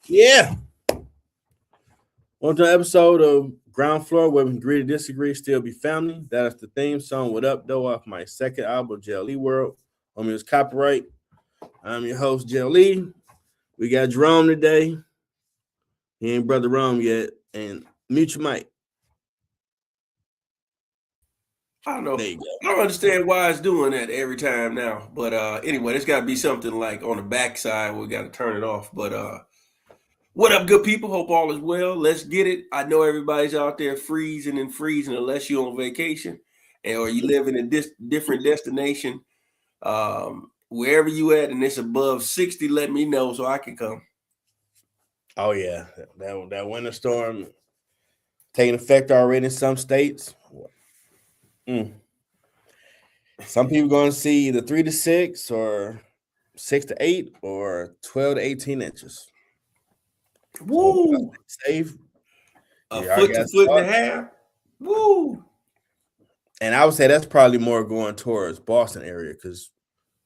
Yeah. On to an episode of Ground Floor where we can agree to disagree, still be family. That is the theme song. What up, though, off my second album, JLE World. On his copyright. I'm your host, JLE. We got Jerome today. He ain't Brother Rome yet. And mute your mic. I don't know. I don't understand why it's doing that every time now. But anyway, there's got to be something like on the backside. We got to turn it off. But what up, good people? Hope all is well. Let's get it. I know everybody's out there freezing unless you're on vacation or you live in a different destination. Wherever you at and it's above 60, let me know so I can come. Oh, yeah. That winter storm taking effect already in some states. Some people going to see either 3 to 6 or 6 to 8 or 12 to 18 inches. Woo! Safe. A foot to foot and a half. Woo! And I would say that's probably more going towards Boston area because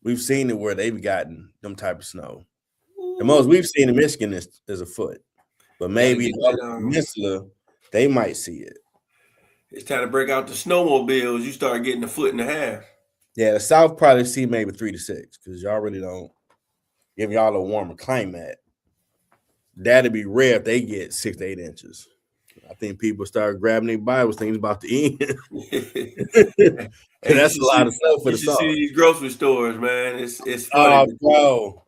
we've seen it where they've gotten them type of snow. The most we've seen in Michigan is a foot. But maybe the peninsula, they might see it. It's time to break out the snowmobiles. You start getting a foot and a half. Yeah, the South probably see maybe 3 to 6 because y'all really don't give y'all a warmer climate. That'd be rare if they get 6 to 8 inches. I think people start grabbing their Bibles, things about to end. That's a lot of stuff for the song. You see these grocery stores, man. It's funny. Bro.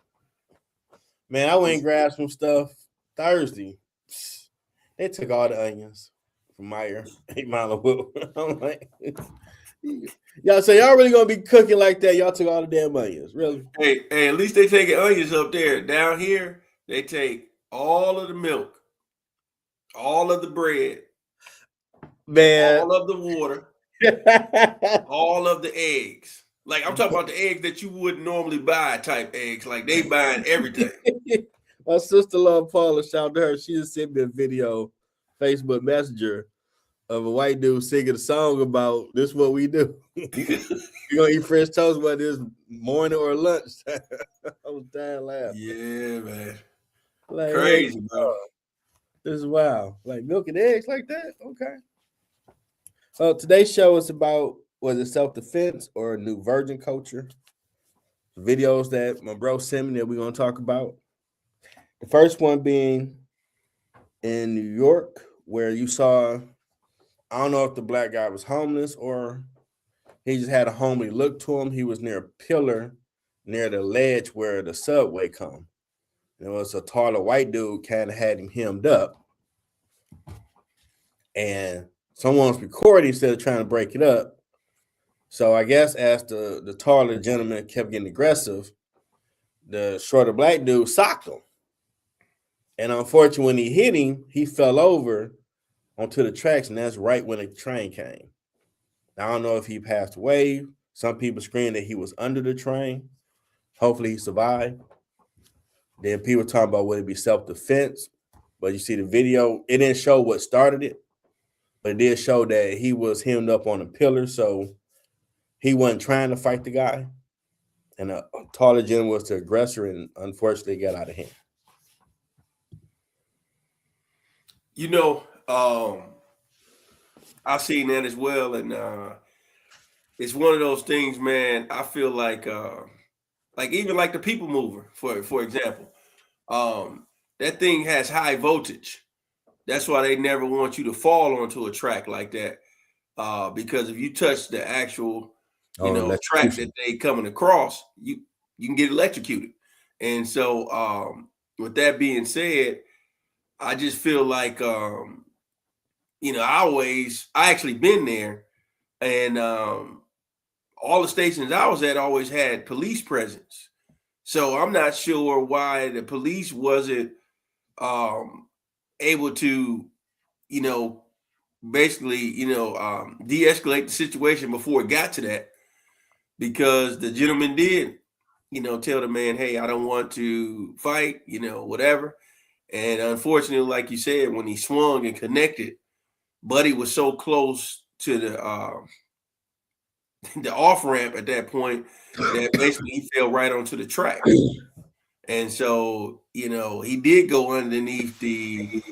Man, I went and grabbed some stuff Thursday. They took all the onions from Meyer, 8 Mile of Wood. I'm like, y'all say y'all really gonna be cooking like that? Y'all took all the damn onions, really? Hey, at least they taking onions up there. Down here, they take all of the milk, all of the bread, man, all of the water, all of the eggs. Like I'm talking about the eggs that you wouldn't normally buy, type eggs. Like they buying everything. My sister-in-law Paula, shout out to her. She just sent me a video, Facebook Messenger, of a white dude singing a song about this. What we do. You gonna eat French toast whether it's morning or lunch? I was dying laughing. Yeah, man. Like, crazy, bro. This is wild. Like milk and eggs like that. Okay. So today's show is about was it self-defense or new virgin culture? Videos that my bro sent me that we're gonna talk about. The first one being in New York, where you saw, I don't know if the black guy was homeless or he just had a homely look to him. He was near a pillar near the ledge where the subway come. There was a taller white dude kind of had him hemmed up. And someone was recording instead of trying to break it up. So I guess as the taller gentleman kept getting aggressive, the shorter black dude socked him. And unfortunately, when he hit him, he fell over onto the tracks, and that's right when the train came. I don't know if he passed away. Some people screamed that he was under the train. Hopefully he survived. Then people talking about would it be self-defense. But you see the video, it didn't show what started it, but it did show that he was hemmed up on a pillar, so he wasn't trying to fight the guy. And a taller gentleman was the aggressor, and unfortunately got out of hand. You know, I've seen that as well, and it's one of those things, man. I feel like even like the people mover, for example, that thing has high voltage. That's why they never want you to fall onto a track like that, because if you touch the actual, track that they coming across, you can get electrocuted. And so, with that being said, I just feel like, I actually been there, and all the stations I was at always had police presence. So I'm not sure why the police wasn't able to, basically, de-escalate the situation before it got to that, because the gentleman did, tell the man, hey, I don't want to fight, whatever. And unfortunately, like you said, when he swung and connected, Buddy was so close to the off ramp at that point that basically he fell right onto the track. And so, he did go underneath the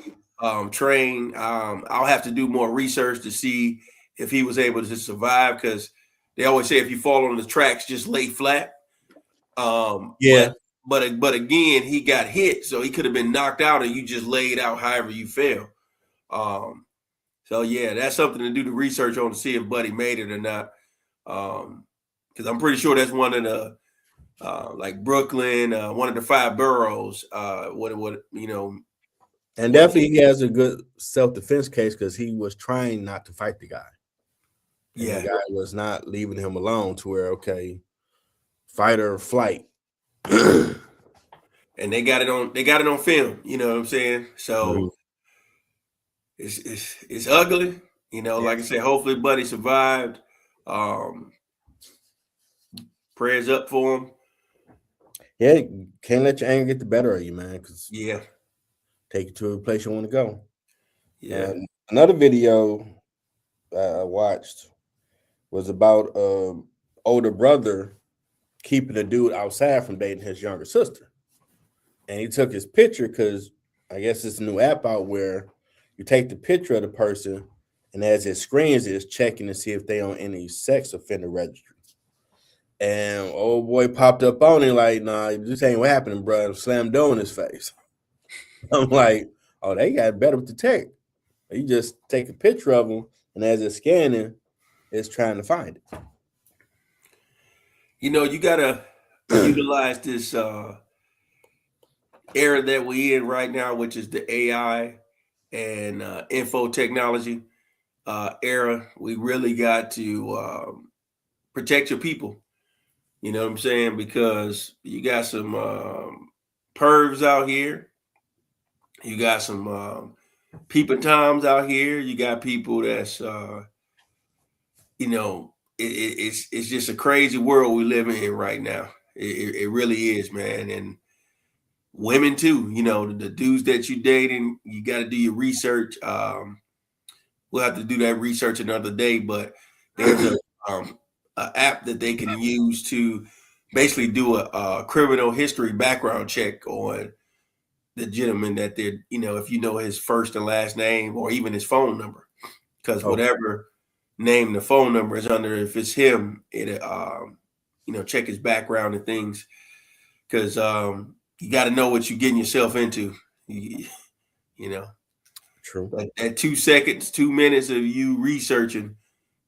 train. I'll have to do more research to see if he was able to survive, because they always say if you fall on the tracks, just lay flat. Yeah. But again, he got hit, so he could have been knocked out, and you just laid out however you fell. So yeah, that's something to do the research on to see if Buddy made it or not. Because I'm pretty sure that's one of the like Brooklyn, one of the 5 boroughs. And definitely he has a good self-defense case because he was trying not to fight the guy. And Yeah, the guy was not leaving him alone to where, okay, fight or flight. and they got it on film. You know what I'm saying? So it's ugly. Like I said, hopefully Buddy survived. Prayers up for him. Yeah, can't let your anger get the better of you, man. Because Yeah, take you to a place you want to go. yeah. Another video I watched was about older brother keeping a dude outside from dating his younger sister, and he took his picture because I guess it's a new app out where you take the picture of the person, and as it screens, it's checking to see if they on any sex offender registry. And old boy popped up on him like, "Nah, this ain't what happened, bro." Slammed door in his face. I'm like, "Oh, they got better with the tech. You just take a picture of them, and as it's scanning, it's trying to find it." You gotta utilize this era that we in right now, which is the AI and info technology era. We really got to protect your people. You know what I'm saying? Because you got some pervs out here. You got some peeping toms out here. You got people that's it's just a crazy world we live in right now. It really is, man. And women too. The dudes that you dating, you got to do your research. We'll have to do that research another day, but there's a app that they can use to basically do a criminal history background check on the gentleman that they're, if you know his first and last name or even his phone number, because whatever name the phone number is under, if it's him, it check his background and things, because you got to know what you're getting yourself into. True. That 2 seconds, 2 minutes of you researching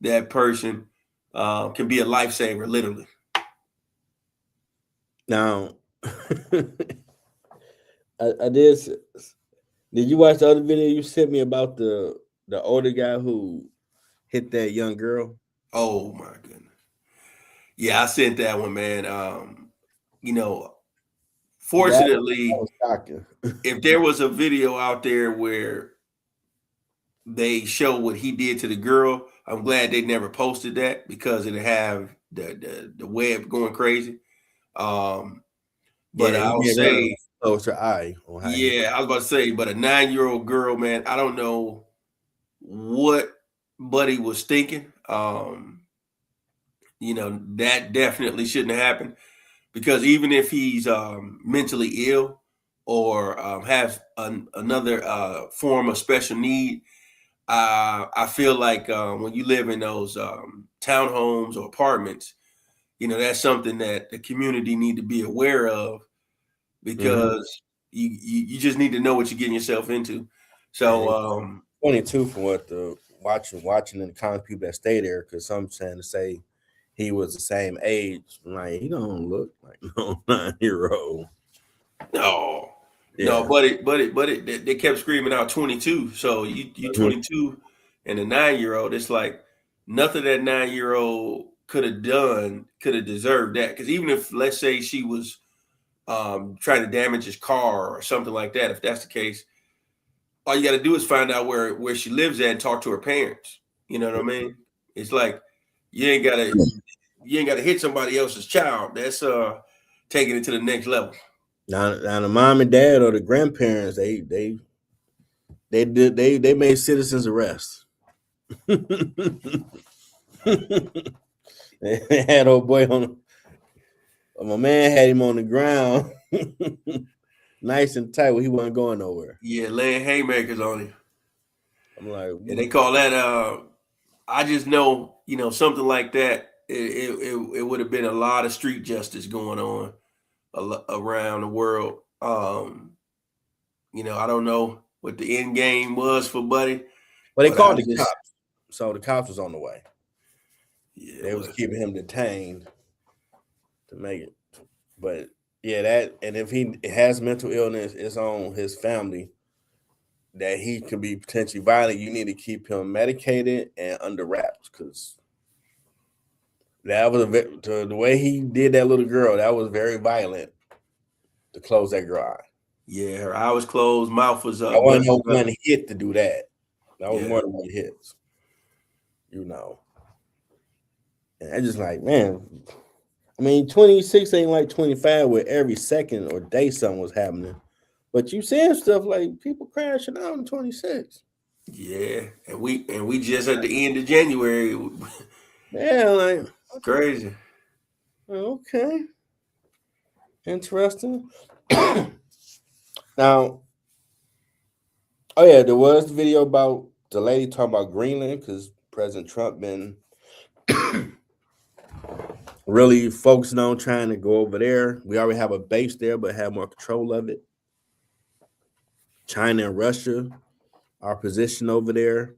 that person can be a lifesaver, literally. Now, I did. Did you watch the other video you sent me about the older guy who hit that young girl? Oh my goodness. Yeah, I sent that one, man. Fortunately, that was shocking. if there was a video out there where they show what he did to the girl, I'm glad they never posted that, because it'd have the web going crazy. But I'll say, close her eye. yeah, I was about to say, but a 9-year-old girl, man, I don't know what Buddy was thinking. That definitely shouldn't have happened, because even if he's mentally ill or has another form of special need, I feel like when you live in those townhomes or apartments, that's something that the community need to be aware of, because you just need to know what you're getting yourself into. So 22 from what the watching and the common people that stay there, because some saying to say he was the same age. Like, he don't look like no 9-year-old. No, but they kept screaming out 22. So you 22 and a 9-year-old. It's like nothing that 9-year-old could have done could have deserved that. Because even if, let's say, she was trying to damage his car or something like that, if that's the case, all you got to do is find out where she lives at and talk to her parents. You know what I mean? It's like you ain't gotta hit somebody else's child. That's taking it to the next level. Now the mom and dad or the grandparents, they made citizens arrest. They had old boy My man had him on the ground, nice and tight, where he wasn't going nowhere. Yeah, laying haymakers on him. I'm like, And they call that I just know, something like that, it would have been a lot of street justice going on around the world. I don't know what the end game was for Buddy, well, they but I called the just, cops, so the cops was on the way. yeah, They was keeping him detained to make it. But yeah, that, and if he has mental illness, it's on his family that he could be potentially violent. You need to keep him medicated and under wraps, because that was the way he did that little girl. That was very violent to close that girl eye. yeah, her eye was closed, mouth was I up, wasn't no busted up. one hit to do that. That was Yeah. more than one hits, And I just like, man, I mean, 26 ain't like 25 where every second or day something was happening. But you seeing stuff like people crashing out in 26. Yeah, and we just at the end of January. Yeah, like, Crazy. okay, interesting. Now, oh yeah, there was the video about the lady talking about Greenland, because President Trump been really focusing on trying to go over there. We already have a base there, but have more control of it. China and Russia are positioned over there.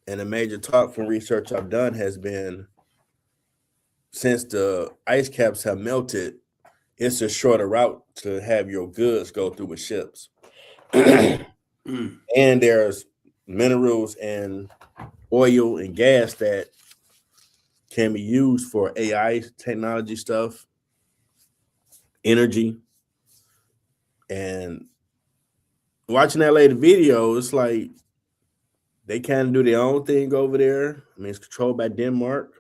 And a major talk from research I've done has been, since the ice caps have melted, it's a shorter route to have your goods go through with ships. And there's minerals and oil and gas that can be used for AI technology stuff, energy. And watching that later video, it's like they kind of do their own thing over there. I mean, it's controlled by Denmark.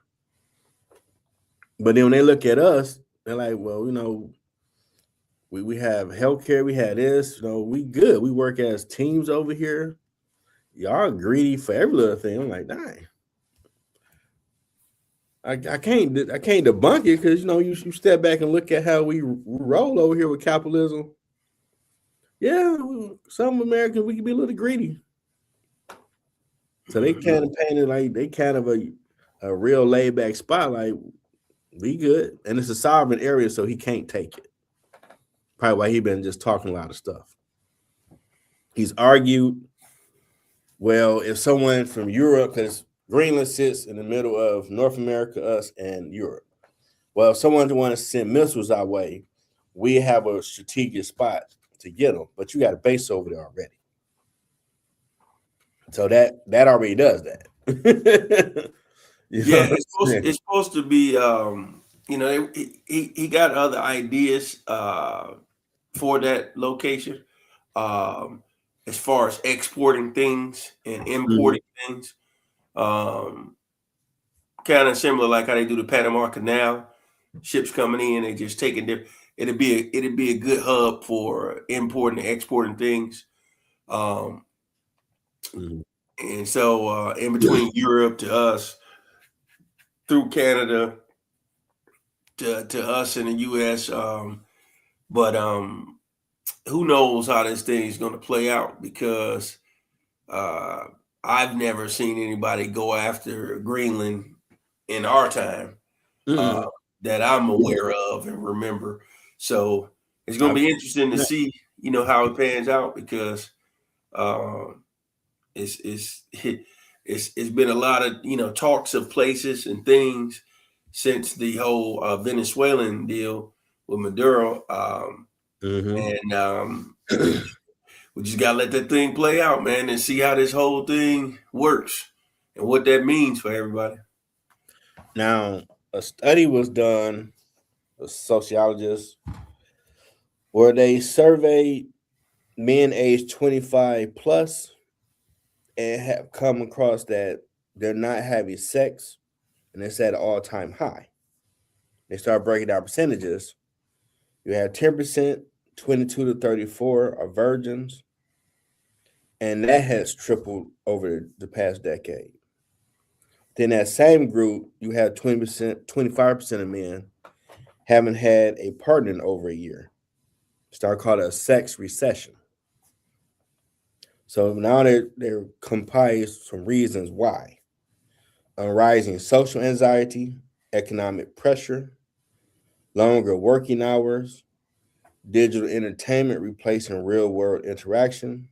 But then when they look at us, they're like, well, we have healthcare, we have this, we good. We work as teams over here. Y'all are greedy for every little thing. I'm like, dang. I can't debunk it, because you step back and look at how we roll over here with capitalism. Yeah, some Americans, we can be a little greedy. So they kind of painted like they kind of a real laid back spot, like we good, and it's a sovereign area, so he can't take it. Probably why he been just talking a lot of stuff. He's argued, well, if someone from Europe, because Greenland sits in the middle of North America, us, and Europe. Well, if someone want to send missiles our way, we have a strategic spot to get them, but you got a base over there already. So that already does that. Yeah, it's supposed to be. He got other ideas for that location, as far as exporting things and importing things. Kind of similar like how they do the Panama Canal. Ships coming in, they just taking their. It'd be a good hub for importing and exporting things. And so in between Europe to us, through Canada to us in the U.S. But who knows how this thing is going to play out, because I've never seen anybody go after Greenland in our time that I'm aware of and remember. So it's going to be interesting to see, how it pans out, because it's been a lot of talks of places and things since the whole Venezuelan deal with Maduro, and we just gotta let that thing play out, man, and see how this whole thing works and what that means for everybody. Now, a study was done, a sociologist, where they surveyed men aged 25 plus and have come across that they're not having sex, and it's at an all-time high. They start breaking down percentages. You have 10%, 22 to 34 are virgins, and that has tripled over the past decade. Then that same group, you have 20%, 25% of men haven't had a partner in over a year. Start called a sex recession. So now they're compiled some reasons why. Rising social anxiety, economic pressure, longer working hours, digital entertainment replacing real world interaction,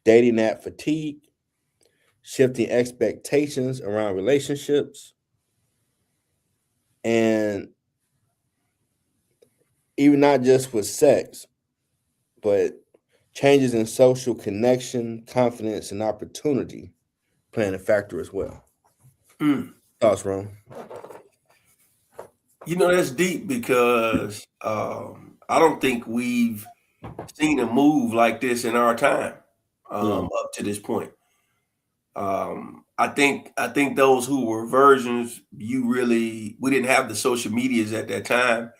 dating app fatigue, shifting expectations around relationships, and even not just with sex, but changes in social connection, confidence, and opportunity playing a factor as well. Mm. Thoughts, Ron? That's deep because I don't think we've seen a move like this in our time up to this point. I think those who were virgins, we didn't have the social medias at that time,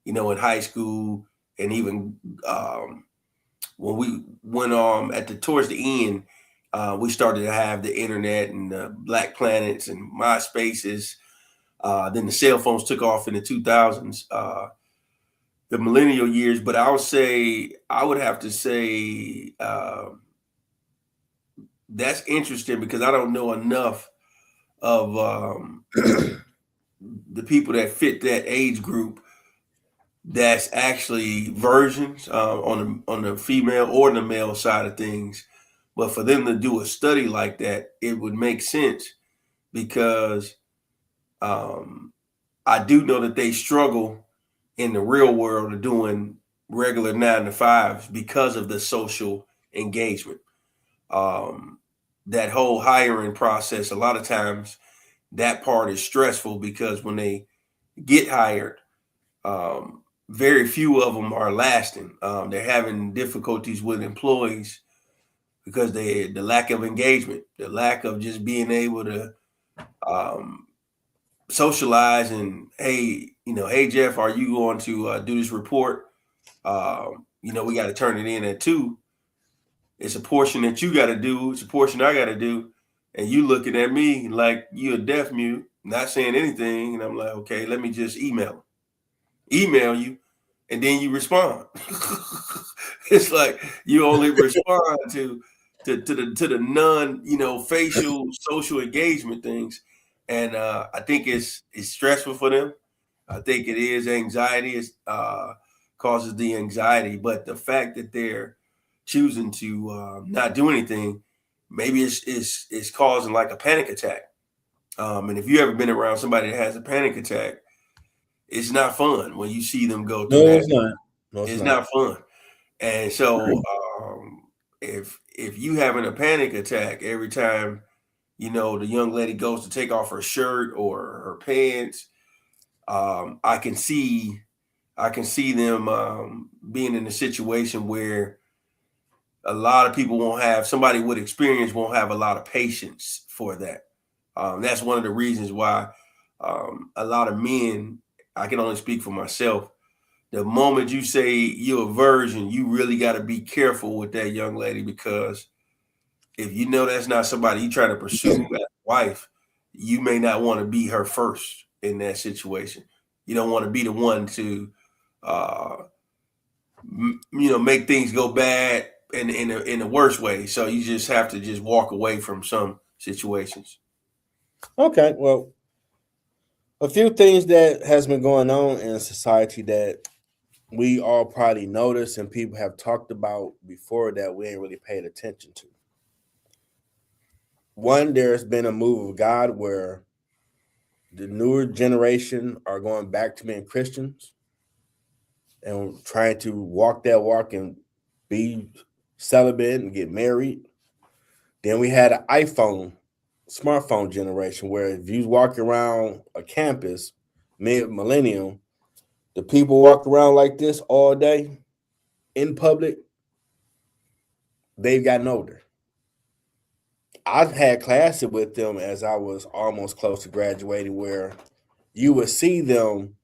in high school, and even when we went towards the end, we started to have the internet and the Black Planets and MySpaces. Then the cell phones took off in the 2000s, the millennial years. But I would have to say that's interesting because I don't know enough of the people that fit that age group that's actually virgins on the female or the male side of things. But for them to do a study like that, it would make sense because I do know that they struggle in the real world of doing regular 9 to 5s because of the social engagement. That whole hiring process, a lot of times that part is stressful because when they get hired, very few of them are lasting. They're having difficulties with employees because the lack of engagement, the lack of just being able to socialize and hey Jeff, are you going to do this report? We got to turn it in at 2. It's a portion that you got to do. It's a portion I got to do. And you looking at me like you a deaf mute, not saying anything. And I'm like, okay, let me just email you, and then you respond. It's like you only respond to the non facial social engagement things, and I think it's stressful for them. I think it is anxiety. It causes the anxiety, but the fact that they're choosing to not do anything, maybe it's causing like a panic attack. And if you ever been around somebody that has a panic attack, it's not fun when you see them go through No, that. it's not. No, it's It's not. not fun. And so if you having a panic attack every time, the young lady goes to take off her shirt or her pants, I can see them being in a situation where a lot of people somebody with experience won't have a lot of patience for that. That's one of the reasons why a lot of men, I can only speak for myself, the moment you say you're a virgin, you really got to be careful with that young lady, because if you know that's not somebody you try to pursue as a wife, you may not want to be her first in that situation. You don't want to be the one to, make things go bad in a worse way. So you just have to just walk away from some situations. Okay, well, a few things that has been going on in society that we all probably noticed and people have talked about before that we ain't really paid attention to. One, there's been a move of God where the newer generation are going back to being Christians and trying to walk that walk and be celibate and get married. Then we had an smartphone generation where if you walk around a campus, mid-millennium, the people walk around like this all day in public, they've gotten older. I've had classes with them as I was almost close to graduating where you would see them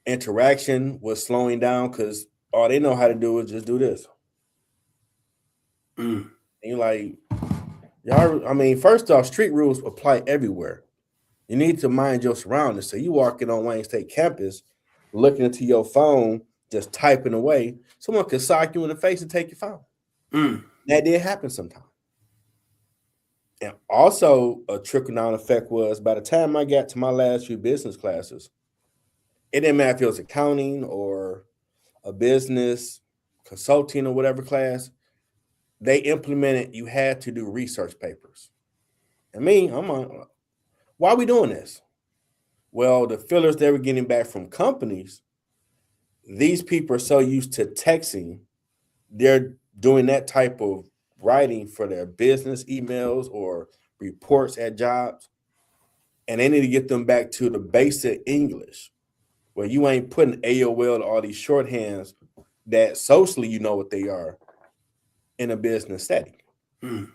interaction was slowing down because all they know how to do is just do this. Mm. And you're like, y'all, I mean, first off, street rules apply everywhere. You need to mind your surroundings. So you walking on Wayne State campus looking into your phone, just typing away, someone could sock you in the face and take your phone. That did happen sometimes. And also a trickle-down effect was by the time I got to my last few business classes, it didn't matter if it was accounting or a business consulting or whatever class, they implemented you had to do research papers. And me, I'm on, why are we doing this? Well, the fillers they were getting back from companies, these people are so used to texting, they're doing that type of writing for their business emails or reports at jobs. And they need to get them back to the basic English, where you ain't putting AOL to all these shorthands that socially you know what they are in a business setting. I'm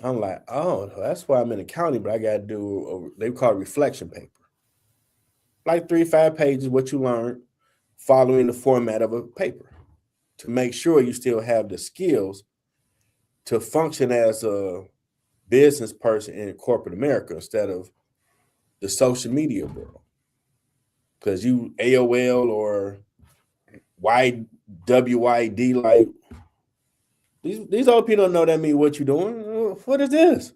like, oh, that's why I'm in accounting, but I got to do, they call it reflection paper. Like 3-5 pages, what you learned, following the format of a paper to make sure you still have the skills to function as a business person in corporate America instead of the social media world. Because you AOL or YWYD, like these old people don't know that mean what you doing. What is this?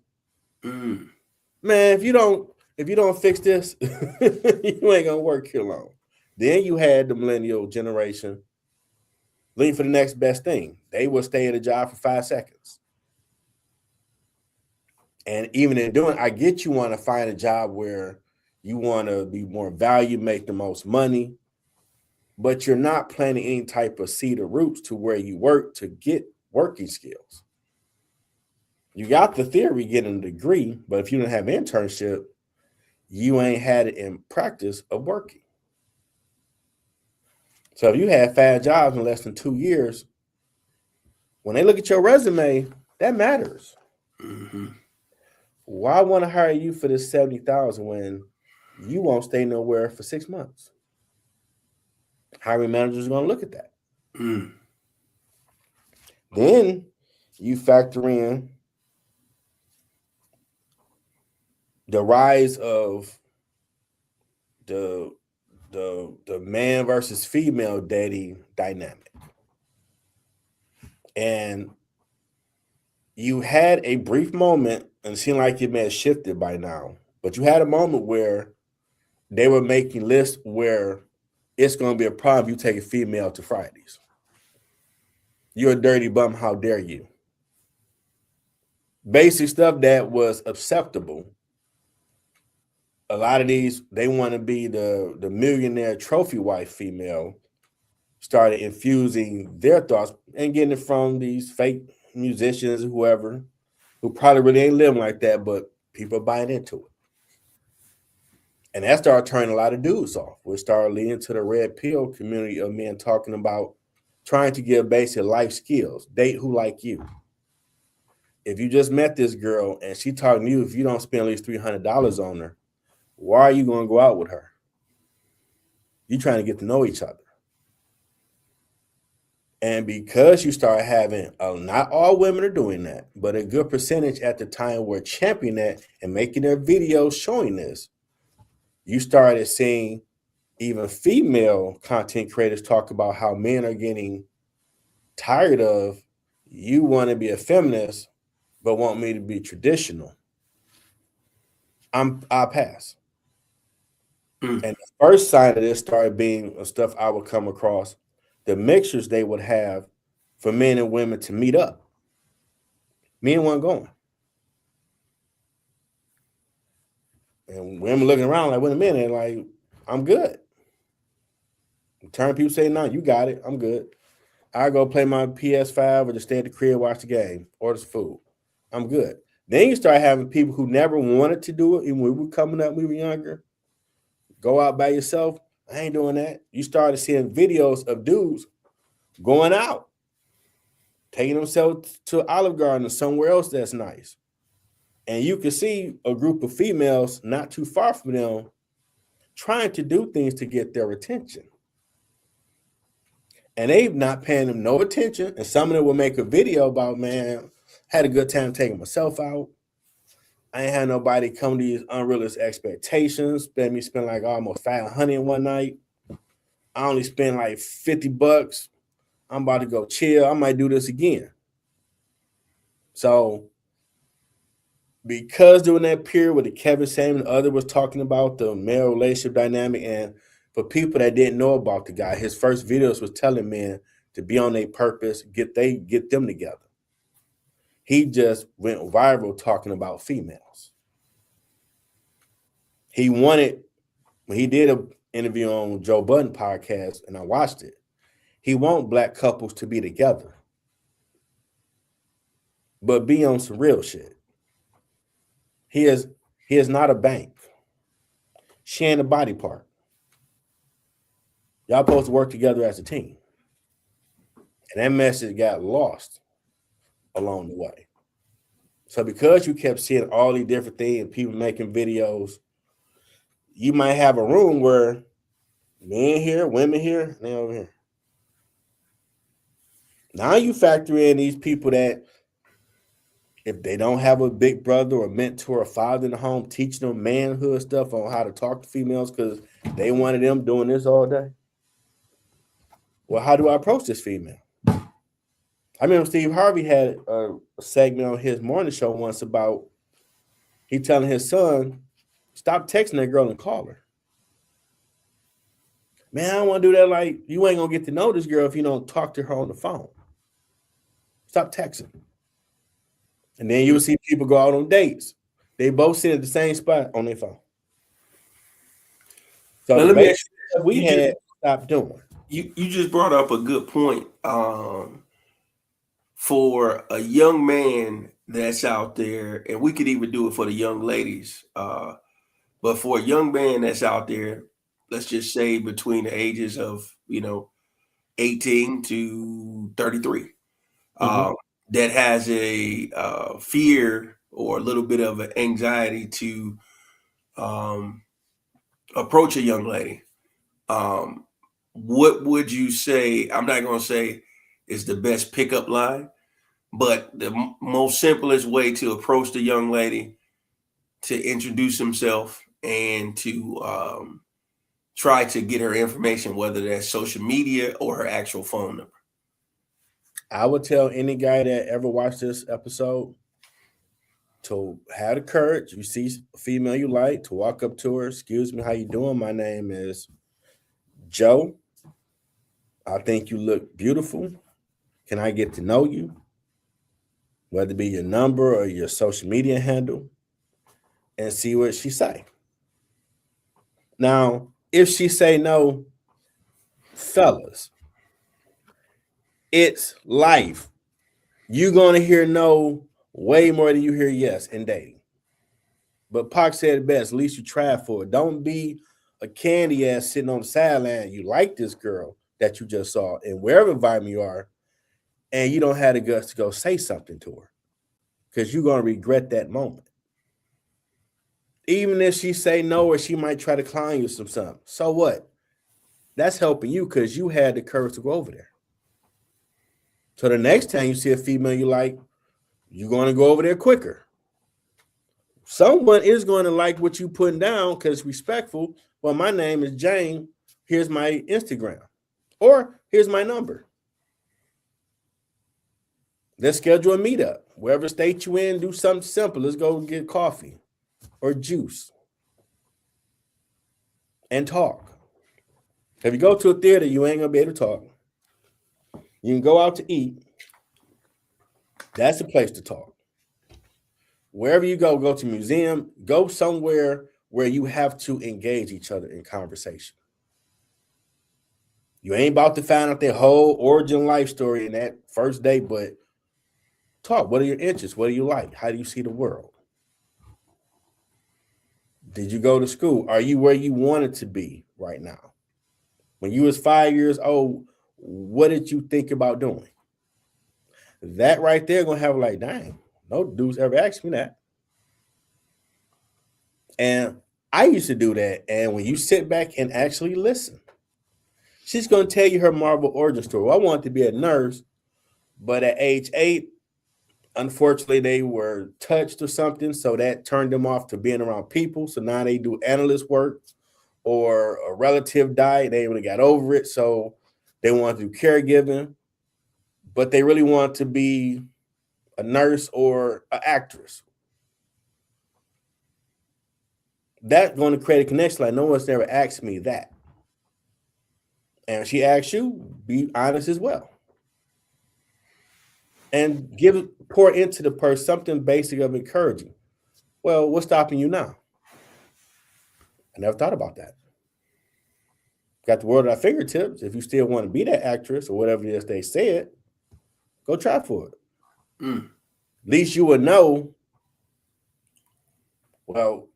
Man, if you don't fix this, you ain't gonna work here long. Then you had the millennial generation looking for the next best thing. They will stay at a job for 5 seconds. And even in doing, I get you want to find a job where you want to be more valued, make the most money, but you're not planting any type of seed or roots to where you work to get working skills. You got the theory, getting a degree, but if you don't have internship, you ain't had it in practice of working. So if you had 5 jobs in less than 2 years, when they look at your resume, that matters. Why want to hire you for this 70,000 when you won't stay nowhere for 6 months? Hiring managers are going to look at that. Then you factor in the rise of the man versus female dating dynamic. And you had a brief moment, and it seemed like it may have shifted by now, but you had a moment where they were making lists where it's going to be a problem if you take a female to Fridays. You're a dirty bum, how dare you? Basic stuff that was acceptable. A lot of these, they want to be the millionaire trophy wife female, started infusing their thoughts and getting it from these fake musicians, whoever, who probably really ain't living like that, but people are buying into it. And that started turning a lot of dudes off. We started leading to the red pill community of men talking about trying to give basic life skills. Date who like you. If you just met this girl and she talking to you, if you don't spend at least $300 on her, why are you going to go out with her? You're trying to get to know each other. And because you start having, not all women are doing that, but a good percentage at the time were championing that and making their videos showing this, you started seeing even female content creators talk about how men are getting tired of, you want to be a feminist, but want me to be traditional. I'll pass. And the first sign of this started being stuff I would come across, the mixtures they would have for men and women to meet up. Men weren't going. And women looking around like, wait a minute, like, I'm good. Turn people say, no, you got it. I'm good. I go play my PS5 or just stay at the crib, watch the game, order some food. I'm good. Then you start having people who never wanted to do it, even when we were coming up, we were younger. Go out by yourself. I ain't doing that. You started seeing videos of dudes going out, taking themselves to Olive Garden or somewhere else that's nice. And you can see a group of females not too far from them trying to do things to get their attention. And they not paying them no attention. And some of them will make a video about, man, had a good time taking myself out. I ain't had nobody come to these unrealistic expectations. Spend like almost $500 in one night. I only spend like $50. I'm about to go chill. I might do this again. So because during that period where the Kevin Samuel and other was talking about the male relationship dynamic, and for people that didn't know about the guy, his first videos was telling men to be on their purpose, get them together. He just went viral talking about females. He wanted, when he did an interview on Joe Budden podcast, and I watched it, he want black couples to be together, but be on some real shit. He is not a bank. She ain't a body part. Y'all supposed to work together as a team. And that message got lost along the way. So because you kept seeing all these different things, people making videos, you might have a room where men here, women here, and they over here. Now you factor in these people that if they don't have a big brother or mentor or father in the home teaching them manhood stuff on how to talk to females because they wanted them doing this all day. Well, how do I approach this female? I remember Steve Harvey had a segment on his morning show once about he telling his son, stop texting that girl and call her. Man, I don't want to do that. Like, you ain't going to get to know this girl if you don't talk to her on the phone. Stop texting. And then you'll see people go out on dates. They both sit at the same spot on their phone. So now, let me ask you, we had stopped doing. You just brought up a good point. For a young man that's out there, and we could even do it for the young ladies, but for a young man that's out there, let's just say between the ages of 18 to 33, that has a fear or a little bit of an anxiety to approach a young lady, what would you say? I'm not going to say is the best pickup line, but the most simplest way to approach the young lady, to introduce himself and to try to get her information, whether that's social media or her actual phone number. I would tell any guy that ever watched this episode to have the courage. You see a female you like, to walk up to her. Excuse me, how you doing? My name is Joe. I think you look beautiful. Can I get to know you? Whether it be your number or your social media handle, and see what she say. Now, if she say no, fellas, it's life. You're going to hear no way more than you hear yes in dating. But Pac said it best, at least you try for it. Don't be a candy ass sitting on the sideline. You like this girl that you just saw, and wherever environment you are, and you don't have the guts to go say something to her, because you're going to regret that moment. Even if she say no, or she might try to clown you something. So what? That's helping you because you had the courage to go over there. So the next time you see a female you like, you're going to go over there quicker. Someone is going to like what you putting down because it's respectful. Well, my name is Jane. Here's my Instagram. Or here's my number. Let's schedule a meetup. Wherever state you in, do something simple. Let's go get coffee or juice and talk. If you go to a theater, you ain't going to be able to talk. You can go out to eat. That's the place to talk. Wherever you go to a museum, go somewhere where you have to engage each other in conversation. You ain't about to find out their whole origin life story in that first day, but talk. What are your interests? What do you like? How do you see the world? Did you go to school? Are you where you wanted to be right now? When you was 5 years old, what did you think about doing? That right there gonna have like, dang, no dudes ever asked me that. And I used to do that. And when you sit back and actually listen, she's gonna tell you her Marvel origin story. Well, I wanted to be a nurse, but at age 8, unfortunately, they were touched or something, so that turned them off to being around people. So now they do analyst work or a relative died, they really got over it, so they want to do caregiving, but they really want to be a nurse or an actress. That's going to create a connection. Like, no one's never asked me that. And she asks you, be honest as well. And pour into the person something basic of encouraging. Well, what's stopping you now? I never thought about that. Got the world at our fingertips. If you still want to be that actress or whatever it is they said, go try for it. At least you would know, well,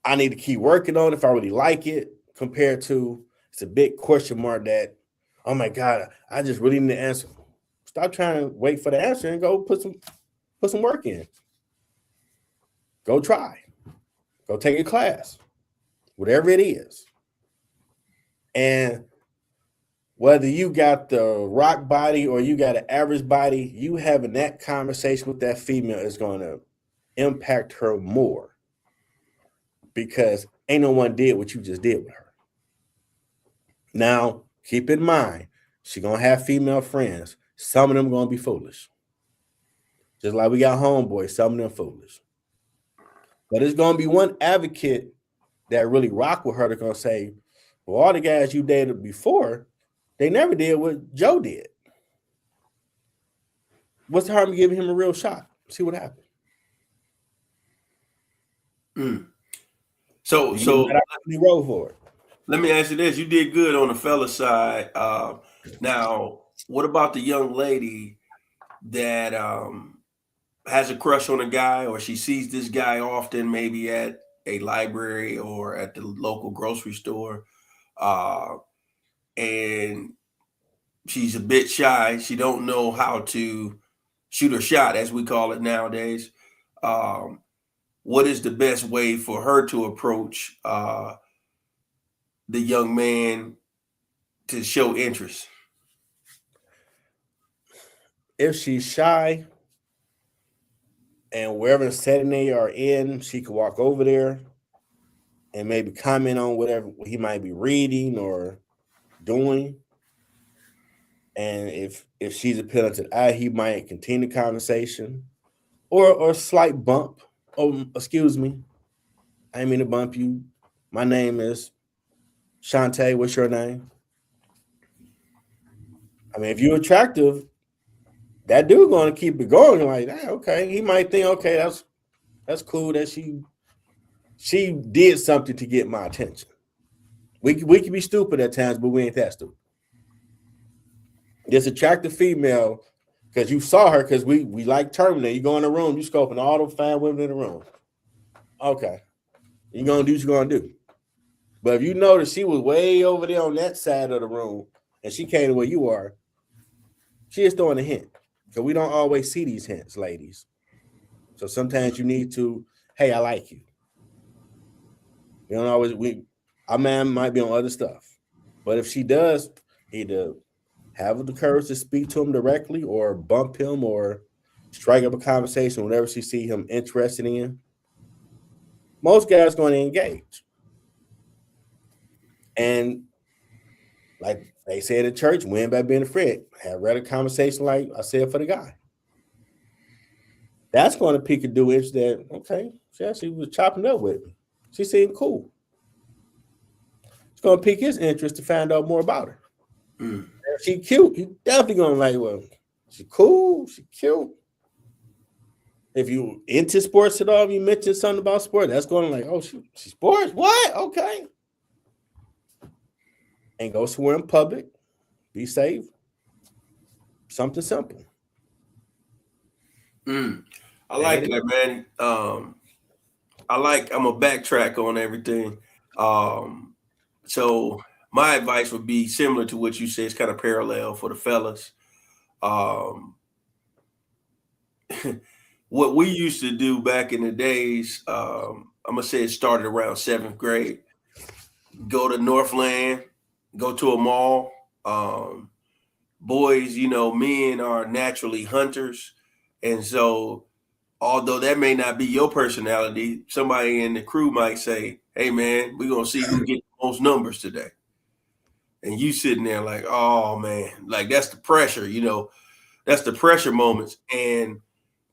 I need to keep working on it if I really like it, compared to it's a big question mark that, oh my God, I just really need to answer. Stop trying to wait for the answer and go put some work in. Go try. Go take a class. Whatever it is. And whether you got the rock body or you got an average body, you having that conversation with that female is going to impact her more, because ain't no one did what you just did with her. Now, keep in mind, she going to have female friends. Some of them going to be foolish. Just like we got homeboys, some of them foolish. But it's going to be one advocate that really rock with her that's going to say, well, all the guys you dated before, they never did what Joe did. What's the harm of giving him a real shot? See what happens. So roll for it. Let me ask you this. You did good on the fella side. Now, what about the young lady that has a crush on a guy, or she sees this guy often, maybe at a library or at the local grocery store, and she's a bit shy. She don't know how to shoot her shot, as we call it nowadays. What is the best way for her to approach the young man to show interest? If she's shy and wherever setting they are in, she could walk over there and maybe comment on whatever he might be reading or doing. And if she's appealing to the eye, he might continue the conversation, or a slight bump. Oh, excuse me, I didn't mean to bump you. My name is Shantae. What's your name? I mean, if you're attractive, that dude going to keep it going. Like, okay, he might think, okay, that's cool that she did something to get my attention. We can be stupid at times, but we ain't that stupid. This attractive female, because you saw her, because we like Terminator. You go in the room, you scoping all the fine women in the room. Okay. You're going to do what you're going to do. But if you notice she was way over there on that side of the room and she came to where you are, she is throwing a hint. Because we don't always see these hints, ladies. So sometimes you need to, hey, I like you. You don't always, our man might be on other stuff. But if she does, either have the courage to speak to him directly or bump him or strike up a conversation whenever she see him interested in, most guys going to engage. And like they said in church, win by being a friend. Have read a conversation like I said for the guy. That's going to pique a dude interest that, okay, she actually was chopping up with me. She seemed cool. It's going to pique his interest to find out more about her. If she cute, you definitely going to like, well, she cool, she cute. If you into sports at all, you mention something about sports, that's going to like, oh, she sports? What? Okay. And go somewhere in public, be safe, something simple. I like that, man. I'm a backtrack on everything. So my advice would be similar to what you said. It's kind of parallel for the fellas. What we used to do back in the days, I'm gonna say it started around 7th grade. Go to Northland, go to a mall. Boys, men are naturally hunters. And so, although that may not be your personality, somebody in the crew might say, hey, man, we're going to see who gets the most numbers today. And you sitting there like, oh man, like that's the pressure, that's the pressure moments. And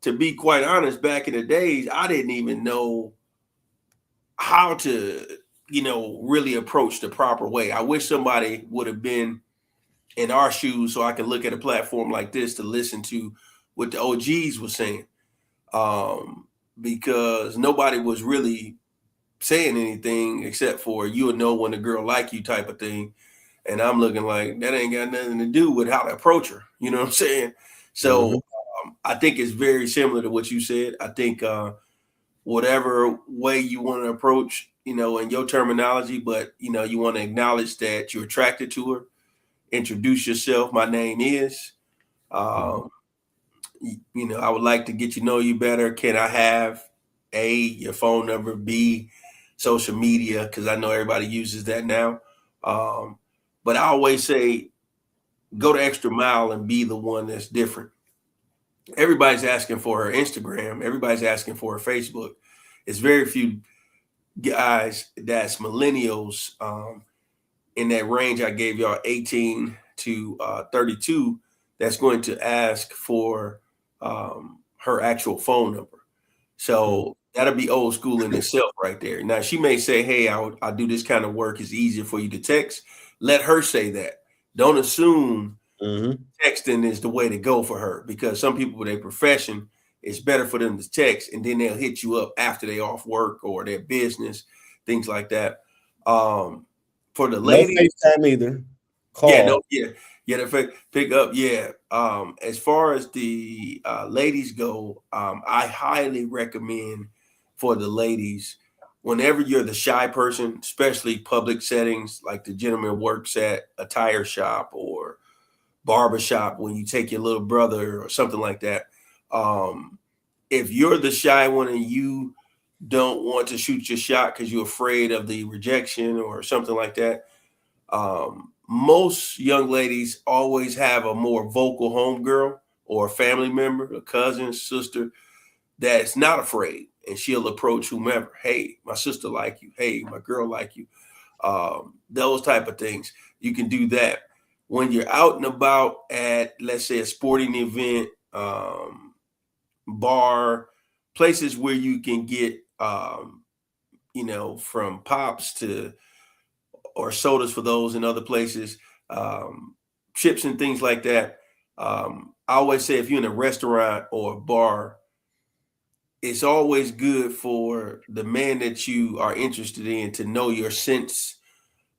to be quite honest, back in the days, I didn't even know how to, really approach the proper way. I wish somebody would have been in our shoes so I can look at a platform like this to listen to what the OGs were saying. Because nobody was really saying anything except for you'll know when a girl like you type of thing. And I'm looking like that ain't got nothing to do with how to approach her. You know what I'm saying? So I think it's very similar to what you said. I think whatever way you want to approach, in your terminology, but you want to acknowledge that you're attracted to her. Introduce yourself. My name is. I would like to get to know you better. Can I have A, your phone number, B, social media? Because I know everybody uses that now. But I always say, go the extra mile and be the one that's different. Everybody's asking for her Instagram. Everybody's asking for her Facebook. It's very few guys that's millennials in that range I gave y'all, 18 to 32, that's going to ask for her actual phone number. So that'll be old school in itself right there. Now, she may say, hey, I'll do this kind of work. It's easier for you to text. Let her say that. Don't assume texting is the way to go for her, because some people with their profession, it's better for them to text and then they'll hit you up after they off work or their business, things like that. For the ladies, no FaceTime either. Call. Pick up. As far as the ladies go, I highly recommend for the ladies, whenever you're the shy person, especially public settings, like the gentleman works at a tire shop or barbershop, when you take your little brother or something like that. If you're the shy one and you don't want to shoot your shot because you're afraid of the rejection or something like that, most young ladies always have a more vocal homegirl or a family member, a cousin, sister, that's not afraid, and she'll approach whomever. Hey, my sister like you. Hey, my girl like you. Those type of things. You can do that. When you're out and about at, let's say, a sporting event, bar, places where you can get, from pops to or sodas for those in other places, chips and things like that. I always say if you're in a restaurant or a bar, it's always good for the man that you are interested in to know your sense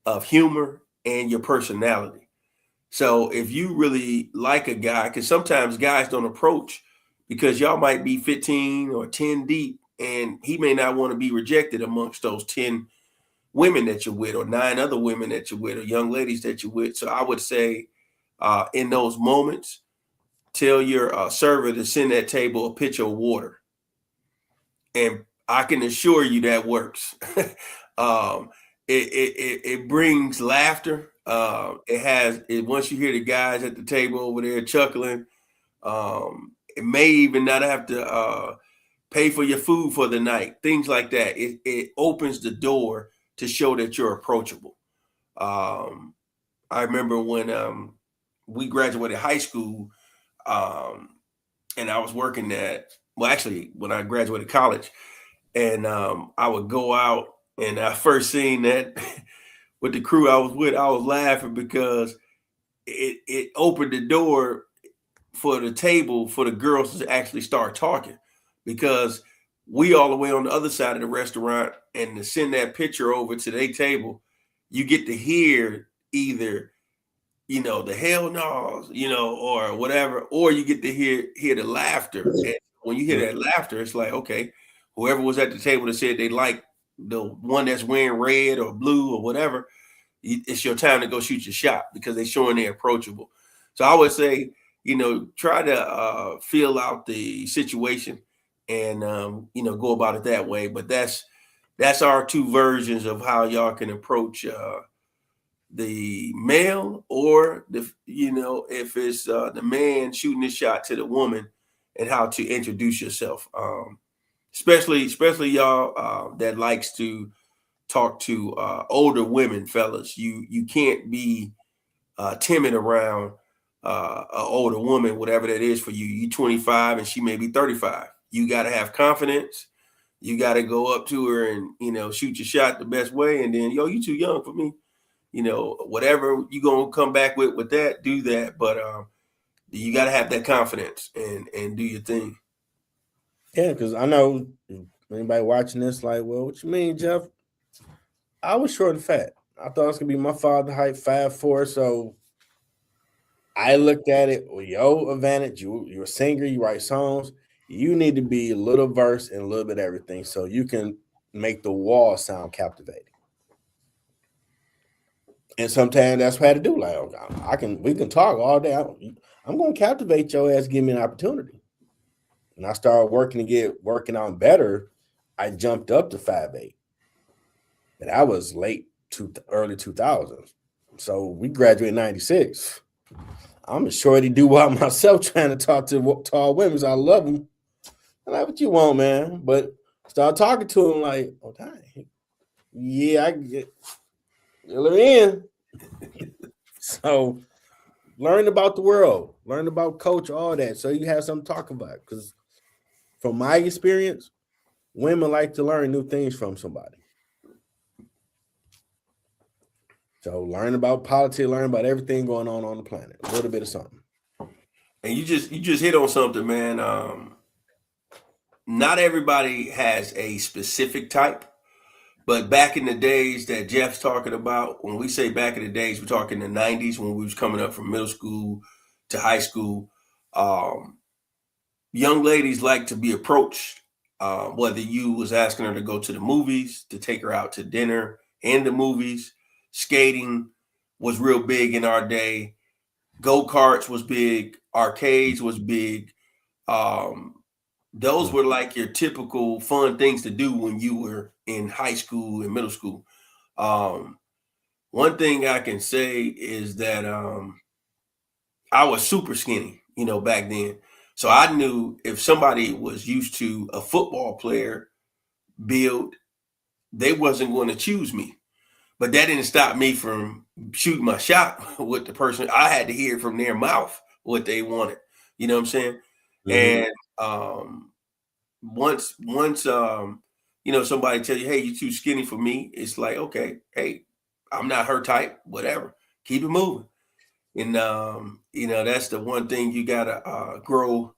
of humor and your personality. So if you really like a guy, because sometimes guys don't approach because y'all might be 15 or 10 deep, and he may not want to be rejected amongst those 10 women that you're with, or 9 other women that you're with, or young ladies that you're with. So I would say in those moments, tell your server to send that table a pitcher of water. And I can assure you that works. It brings laughter. Once you hear the guys at the table over there chuckling, it may even not have to pay for your food for the night, things like that. It opens the door to show that you're approachable. I remember when we graduated high school, and I was working when I graduated college, and I would go out, and I first seen that with the crew I was with, I was laughing because it opened the door for the table for the girls to actually start talking, because we all the way on the other side of the restaurant, and to send that picture over to their table, you get to hear either, the hell no, or whatever, or you get to hear the laughter. And when you hear that laughter, it's like, okay, whoever was at the table that said they like the one that's wearing red or blue or whatever, it's your time to go shoot your shot because they're showing they're approachable. So I would say, try to feel out the situation and, go about it that way. But that's our 2 versions of how y'all can approach the male, or if it's the man shooting his shot to the woman, and how to introduce yourself. Especially y'all that likes to talk to older women, fellas. You can't be timid around an older woman, whatever that is for you. You 25 and she may be 35. You got to have confidence. You got to go up to her and, shoot your shot the best way. And then, you too young for me. Whatever you going to come back with that, do that. But you got to have that confidence and do your thing. Yeah, because I know anybody watching this like, well, what you mean, Jeff? I was short and fat. I thought it was going to be my father height, 5'4". So I looked at it, well, your advantage, you're a singer, you write songs. You need to be a little versed in a little bit of everything so you can make the wall sound captivating. And sometimes that's what I had to do. Like, we can talk all day. I'm going to captivate your ass, give me an opportunity. And I started working on better. I jumped up to 5'8". And I was early 2000s. So we graduated in 96. I'm a shorty do wild myself trying to talk to tall women. So I love them. I'm like, what you want, man? But start talking to them like, oh, dang. Yeah, I get in. So learn about the world, learn about culture, all that. So you have something to talk about. Because from my experience, women like to learn new things from somebody. So learn about politics, learn about everything going on the planet. A little bit of something. And you just hit on something, man. Not everybody has a specific type, but back in the days that Jeff's talking about, when we say back in the days, we're talking the 90s when we was coming up from middle school to high school. Young ladies like to be approached, whether you was asking her to go to the movies, to take her out to dinner and the movies. Skating was real big in our day. Go-karts was big. Arcades was big. Those were like your typical fun things to do when you were in high school and middle school. One thing I can say is that I was super skinny, back then. So I knew if somebody was used to a football player build, they wasn't going to choose me. But that didn't stop me from shooting my shot with the person. I had to hear from their mouth what they wanted. You know what I'm saying? Mm-hmm. And once somebody tell you, hey, you're too skinny for me, it's like, okay, hey, I'm not her type, whatever. Keep it moving. And that's the one thing you gotta grow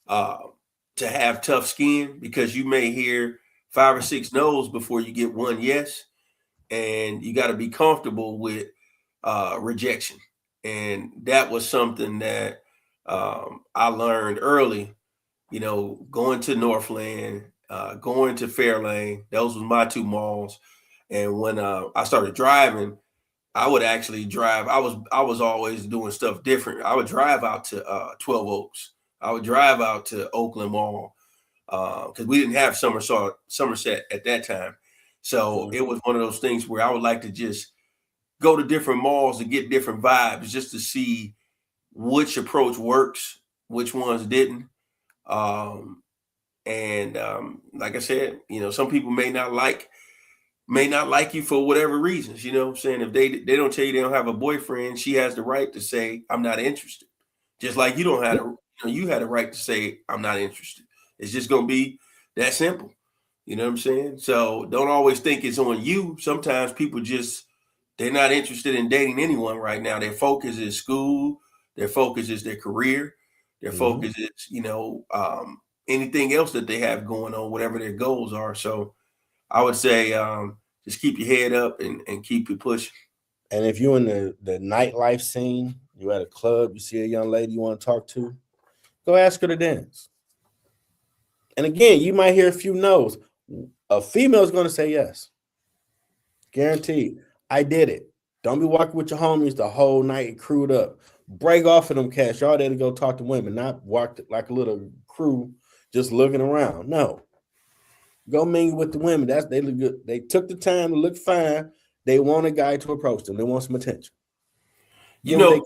to have tough skin, because you may hear 5 or 6 no's before you get one yes. And you got to be comfortable with rejection. And that was something that I learned early, going to Northland, going to Fairlane. Those was my 2 malls. And when I started driving, I would actually drive. I was always doing stuff different. I would drive out to 12 Oaks. I would drive out to Oakland Mall because we didn't have Somerset at that time. So it was one of those things where I would like to just go to different malls to get different vibes, just to see which approach works, which ones didn't. Like I said, some people may not like you for whatever reasons. You know what I'm saying? If they don't tell you they don't have a boyfriend, she has the right to say, I'm not interested. Just like you don't have you had a right to say, I'm not interested. It's just going to be that simple. You know what I'm saying? So don't always think it's on you. Sometimes people they're not interested in dating anyone right now. Their focus is school. Their focus is their career. Their focus is, anything else that they have going on, whatever their goals are. So I would say just keep your head up and keep it pushing. And if you're in the nightlife scene, you're at a club, you see a young lady you want to talk to, go ask her to dance. And again, you might hear a few no's. A female is going to say yes. Guaranteed. I did it. Don't be walking with your homies the whole night and crewed up. Break off of them cats. Y'all there to go talk to women, not walk like a little crew just looking around. No. Go mingle with the women. They look good. They took the time to look fine. They want a guy to approach them. They want some attention. You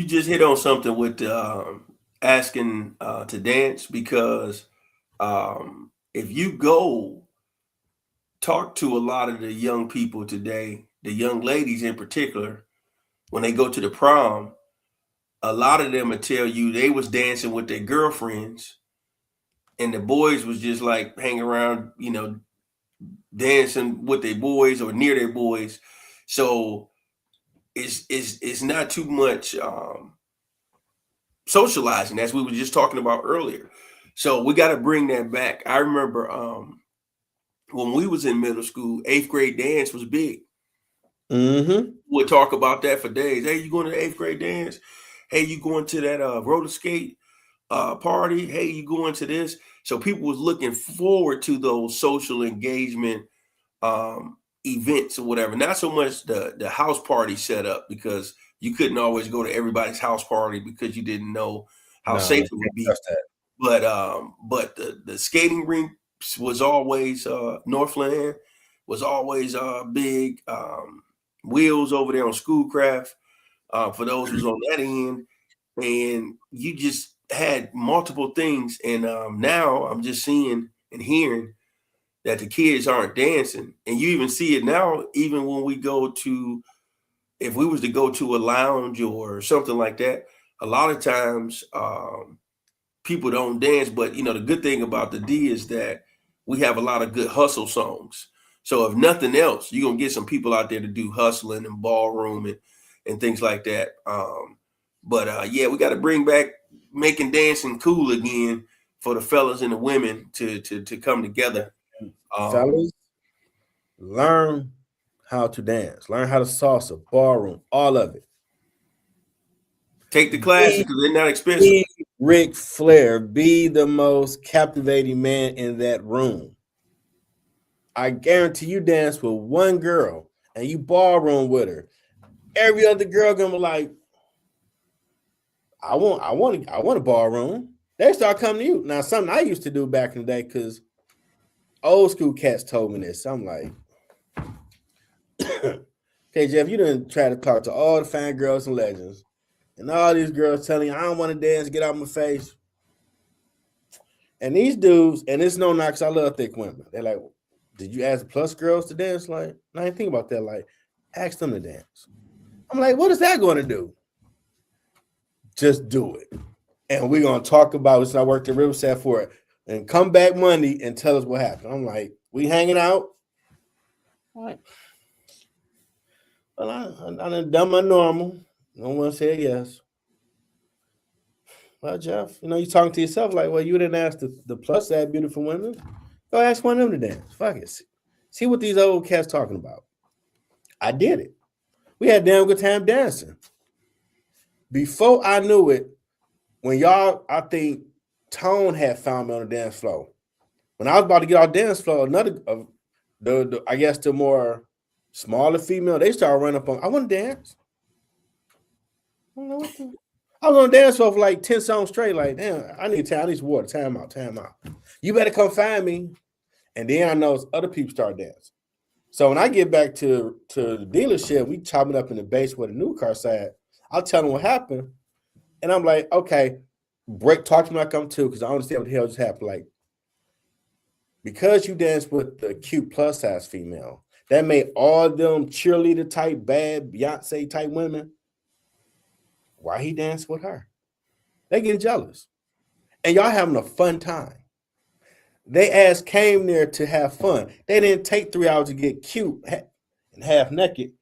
just hit on something with asking to dance, because if you go talk to a lot of the young people today, the young ladies in particular, when they go to the prom, a lot of them will tell you they was dancing with their girlfriends, and the boys was just like hanging around, dancing with their boys or near their boys. So it's not too much socializing, as we were just talking about earlier. So we got to bring that back. I remember when we was in middle school, 8th grade dance was big. Mm-hmm. We'll talk about that for days. Hey, you going to the 8th grade dance? Hey, you going to that roller skate party? Hey, you going to this? So people was looking forward to those social engagement events or whatever. Not so much the house party set up, because you couldn't always go to everybody's house party because you didn't know how No, safe it would be. But the skating rink was always Northland was always big. Wheels over there on Schoolcraft for those who's on that end, and you just had multiple things. And now I'm just seeing and hearing that the kids aren't dancing, and you even see it now. Even when we go to, if we was to go to a lounge or something like that, a lot of times people don't dance. But the good thing about the D is that we have a lot of good hustle songs. So if nothing else, you're gonna get some people out there to do hustling and ballroom and things like that. Yeah, we got to bring back making dancing cool again for the fellas and the women to come together. Fellas, learn how to dance. Learn how to salsa, ballroom, all of it. Take the classes Be, because they're not expensive. be Ric Flair. Be the most captivating man in that room. I guarantee you dance with one girl and you ballroom with her. Every other girl gonna be like, I want a ballroom. They start coming to you. Now, something I used to do back in the day, because old school cats told me this. I'm like, okay, Jeff, you didn't try to talk to all the fan girls and legends, and all these girls telling you, I don't want to dance, get out of my face. And these dudes, and it's no knocks, I love thick women. They're like, did you ask plus girls to dance? Like, I didn't think about that. Like, ask them to dance. I'm like, what is that going to do? Just do it. And we're going to talk about it. So I worked at Riverside for it. And come back Monday and tell us what happened. I'm like, we hanging out? What? Well, I done done my normal. No one said yes. Well, Jeff, you talking to yourself like, well, you didn't ask the plus side beautiful women. Go ask one of them to dance. Fuck it. See what these old cats talking about. I did it. We had a damn good time dancing. Before I knew it, when y'all, I think Tone had found me on the dance floor. When I was about to get off the dance floor, another I guess the more smaller female, they started running up on. I want to dance. I don't know what the. I was on the dance floor for like 10 songs straight. Like, damn, I need time. I need some water. Time out. Time out. You better come find me. And then I know other people start dancing. So when I get back to the dealership, we chopping up in the base where the new car sat. I'll tell them what happened. And I'm like, okay, talk to me like I'm too, because I understand what the hell just happened. Like, because you danced with the cute plus size female, that made all them cheerleader type, bad Beyonce type women. Why he danced with her? They get jealous. And y'all having a fun time. They ass came there to have fun. They didn't take 3 hours to get cute and half naked,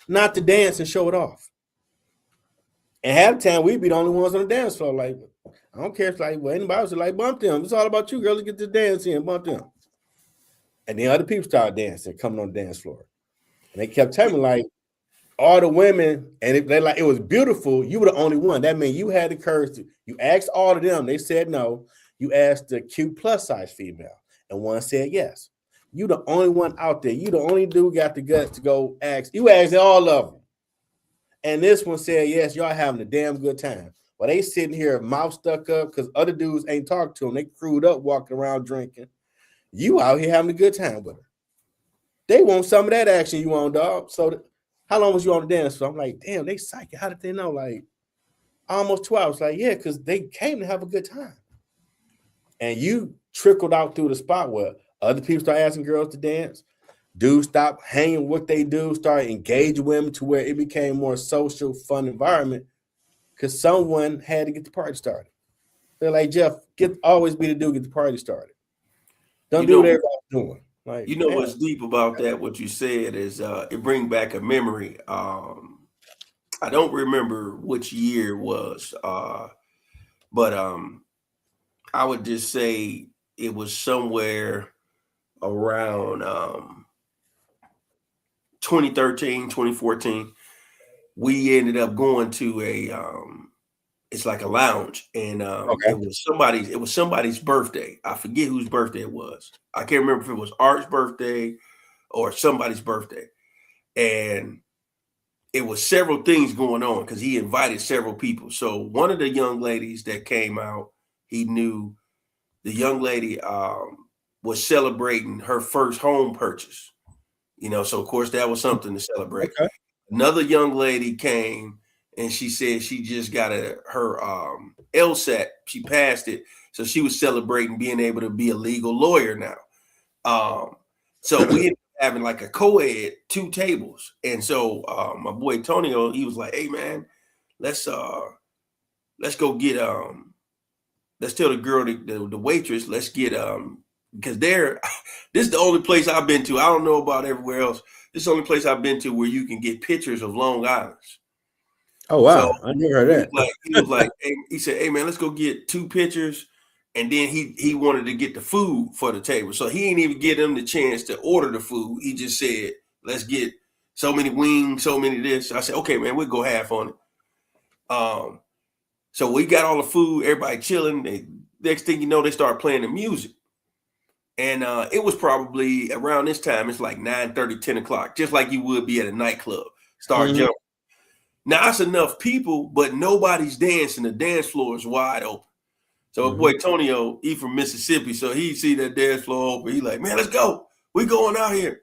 not to dance and show it off. And half the time we'd be the only ones on the dance floor. Like, I don't care if like anybody else is like, bump them. It's all about you, girls. Let's get this dance in, bump them. And then other people started dancing, coming on the dance floor. And they kept telling me, like, all the women, and it was beautiful. You were the only one. That means you had the courage to, you asked all of them. They said no. You asked the cute plus size female, and one said yes. You the only one out there. You the only dude got the guts to go ask. You asked all of them. And this one said yes, y'all having a damn good time. Well, they sitting here, mouth stuck up, because other dudes ain't talking to them. They crewed up, walking around drinking. You out here having a good time with her. They want some of that action you want, dog. So how long was you on the dance floor? I'm like, damn, they psychic. How did they know? Like, almost 2 hours. Like, yeah, because they came to have a good time. And you trickled out through the spot where Other people start asking girls to dance. Dudes stop hanging what they do, start engaging women to where it became more social, fun environment because someone had to get the party started. They're like, Jeff, always be the dude get the party started. Don't do what everybody's doing. Like, you know what's deep about that? What you said is it brings back a memory. I don't remember which year it was, but I would just say it was somewhere around 2013, 2014. We ended up going to it's like a lounge, and okay. it was somebody's birthday. I forget whose birthday it was. I can't remember if it was Art's birthday or somebody's birthday. And it was several things going on because he invited several people. So one of the young ladies that came out, he knew the young lady was celebrating her first home purchase. So of course that was something to celebrate. Okay. Another young lady came and she said she just got her LSAT. She passed it. So she was celebrating being able to be a legal lawyer now. So we ended up having like a co-ed 2 tables. And so my boy Tonio, he was like, hey man, let's go get let's tell the girl, the waitress, let's get because this is the only place I've been to. I don't know about everywhere else. This is the only place I've been to where you can get pictures of Long Island's. Oh wow, so I never heard that. He was like, hey, he said, hey man, let's go get 2 pictures. And then he wanted to get the food for the table. So he didn't even give them the chance to order the food. He just said, let's get so many wings, so many this. I said, okay, man, we'll go half on it. So we got all the food, everybody chilling. Next thing you know, they start playing the music. And it was probably around this time, it's like 9:30, 10 o'clock, just like you would be at a nightclub. Start jumping. Now, it's enough people, but nobody's dancing. The dance floor is wide open. So my boy Tonio, he from Mississippi, so he see that dance floor open. He like, man, let's go. We going out here.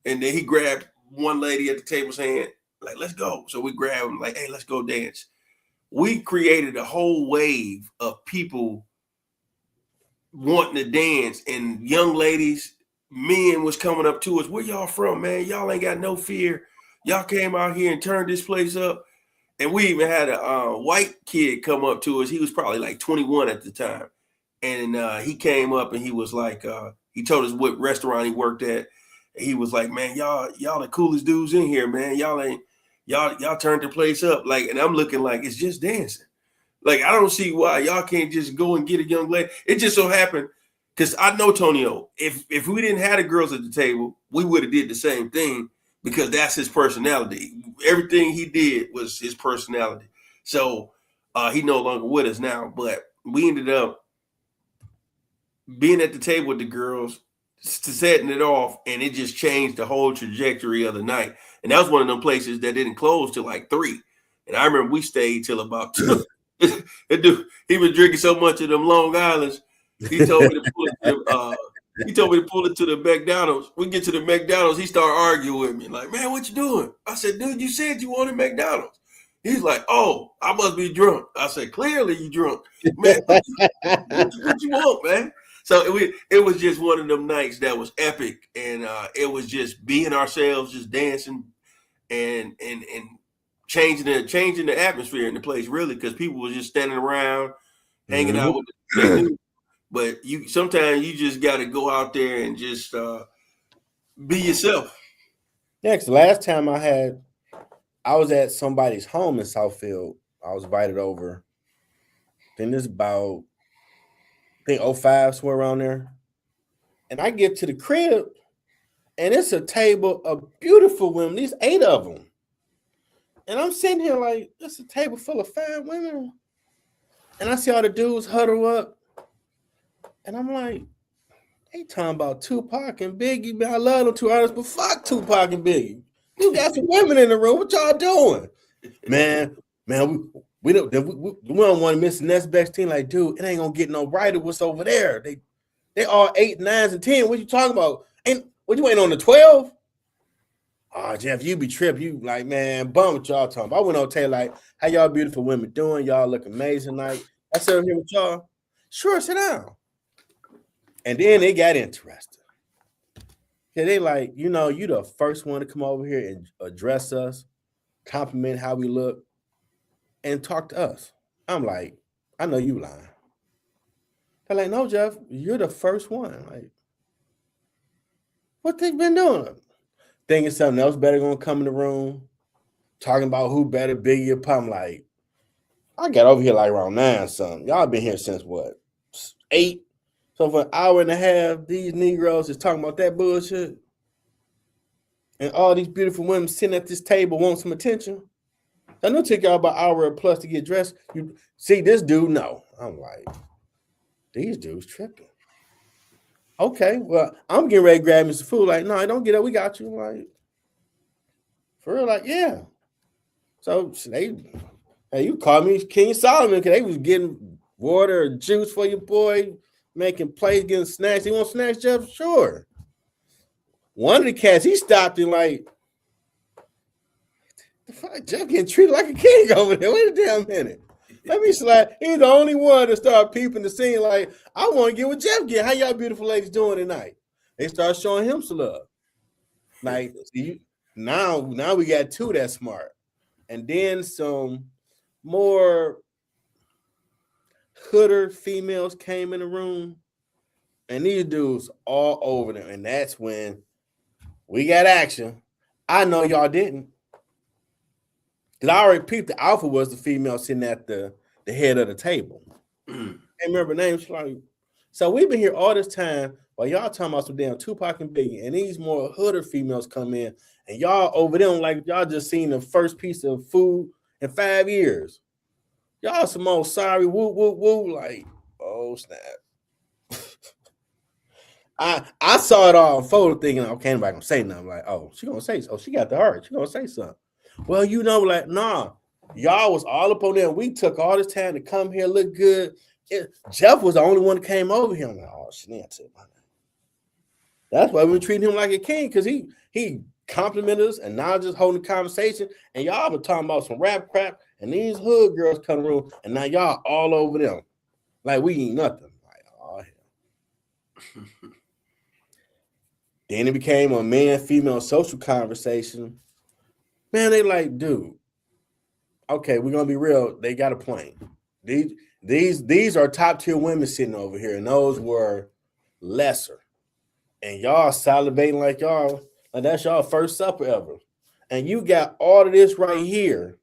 And then he grabbed one lady at the table's hand, like, let's go. So we grabbed him, like, hey, let's go dance. We created a whole wave of people wanting to dance, and young ladies, men was coming up to us. Where y'all from, man? Y'all ain't got no fear. Y'all came out here and turned this place up. And we even had a white kid come up to us. He was probably like 21 at the time. And he came up and he was like, he told us what restaurant he worked at. And he was like, man, y'all the coolest dudes in here, man. Y'all turned the place up. Like, and I'm looking like it's just dancing. Like, I don't see why y'all can't just go and get a young lady. It just so happened, because I know Tonio, if we didn't have the girls at the table, we would have did the same thing, because that's his personality. Everything he did was his personality. So he no longer with us now, but we ended up being at the table with the girls, setting it off, and it just changed the whole trajectory of the night. And that was one of them places that didn't close till like 3. And I remember we stayed till about 2. Dude, he was drinking so much of them Long Island's. He told me to pull it to the McDonald's. We get to the McDonald's, he started arguing with me. Like, man, what you doing? I said, dude, you said you wanted McDonald's. He's like, oh, I must be drunk. I said, clearly you drunk. Man, what you want, man? So it was just one of them nights that was epic. And it was just being ourselves, just dancing and changing the atmosphere in the place, really, because people were just standing around, hanging out with the But sometimes you just got to go out there and just be yourself. Next, last time I was at somebody's home in Southfield. I was invited over. Then it's about, I think 05, somewhere around there. And I get to the crib, and it's a table of beautiful women. These 8 of them. And I'm sitting here like, it's a table full of fine women. And I see all the dudes huddle up. And I'm like, they talking about Tupac and Biggie. Man, I love them 2 artists, but fuck Tupac and Biggie. You got some women in the room. What y'all doing? Man, we don't want to miss the next best team. Like, dude, it ain't gonna get no brighter. What's over there? They all 8, 9s, and 10. What you talking about? What you ain't on the 12? Oh, Jeff, you be tripping. You like, man, bum what y'all talking about. I went on Taylor like, how y'all beautiful women doing? Y'all look amazing. Like, I said here with y'all. Sure, sit down. And then it got interesting. Yeah, they like, you know, you the first one to come over here and address us, compliment how we look, and talk to us. I'm like, I know you lying. They're like, no, Jeff, you're the first one. Like, what they been doing? Thinking something else better gonna come in the room, talking about who better big your pump. Like, I got over here like around 9 something. Y'all been here since what? 8? So for an hour and a half, these Negroes is talking about that bullshit. And all these beautiful women sitting at this table want some attention. I know it took y'all about an hour plus to get dressed. You see this dude? No. I'm like, these dudes tripping. Okay, well, I'm getting ready to grab me some food. Like, no, don't get up. We got you. Like, for real, like, yeah. So they, hey, you call me King Solomon because they was getting water or juice for your boy, making plays, getting snacks. He want snacks, Jeff? Sure. One of the cats, he stopped and like, the fuck, Jeff getting treated like a king over there. Wait a damn minute. Let me slide. He's the only one to start peeping the scene. Like, I want to get what Jeff get. How y'all beautiful ladies doing tonight? They start showing him some love. Like, now we got 2 that smart, and then some more hooder females came in the room, and these dudes all over them, and that's when we got action. I know y'all didn't. Because I already peeped the alpha was the female sitting at the head of the table. I can't remember names. Like, so we've been here all this time while y'all talking about some damn Tupac and Biggie, and these more hooder females come in, and y'all over them like y'all just seen the first piece of food in 5 years. Y'all some old sorry woo woo woo like, oh snap. I saw it all unfold thinking, okay, anybody gonna say nothing. Like, oh, she gonna say, oh, she got the heart. She gonna say something. Well, you know, like, nah, y'all was all up on there. We took all this time to come here, look good. Jeff was the only one that came over here. I'm like, oh, shit. That's why we treating him like a king, because he complimented us and now just holding the conversation. And y'all been talking about some rap crap, and these hood girls come in the room, and now y'all all over them. Like we ain't nothing. Like, oh hell. Then it became a man-female social conversation. Man, they like, dude, okay, we're gonna be real. They got a plane. These are top-tier women sitting over here, and those were lesser. And y'all salivating like y'all, like that's y'all first supper ever. And you got all of this right here,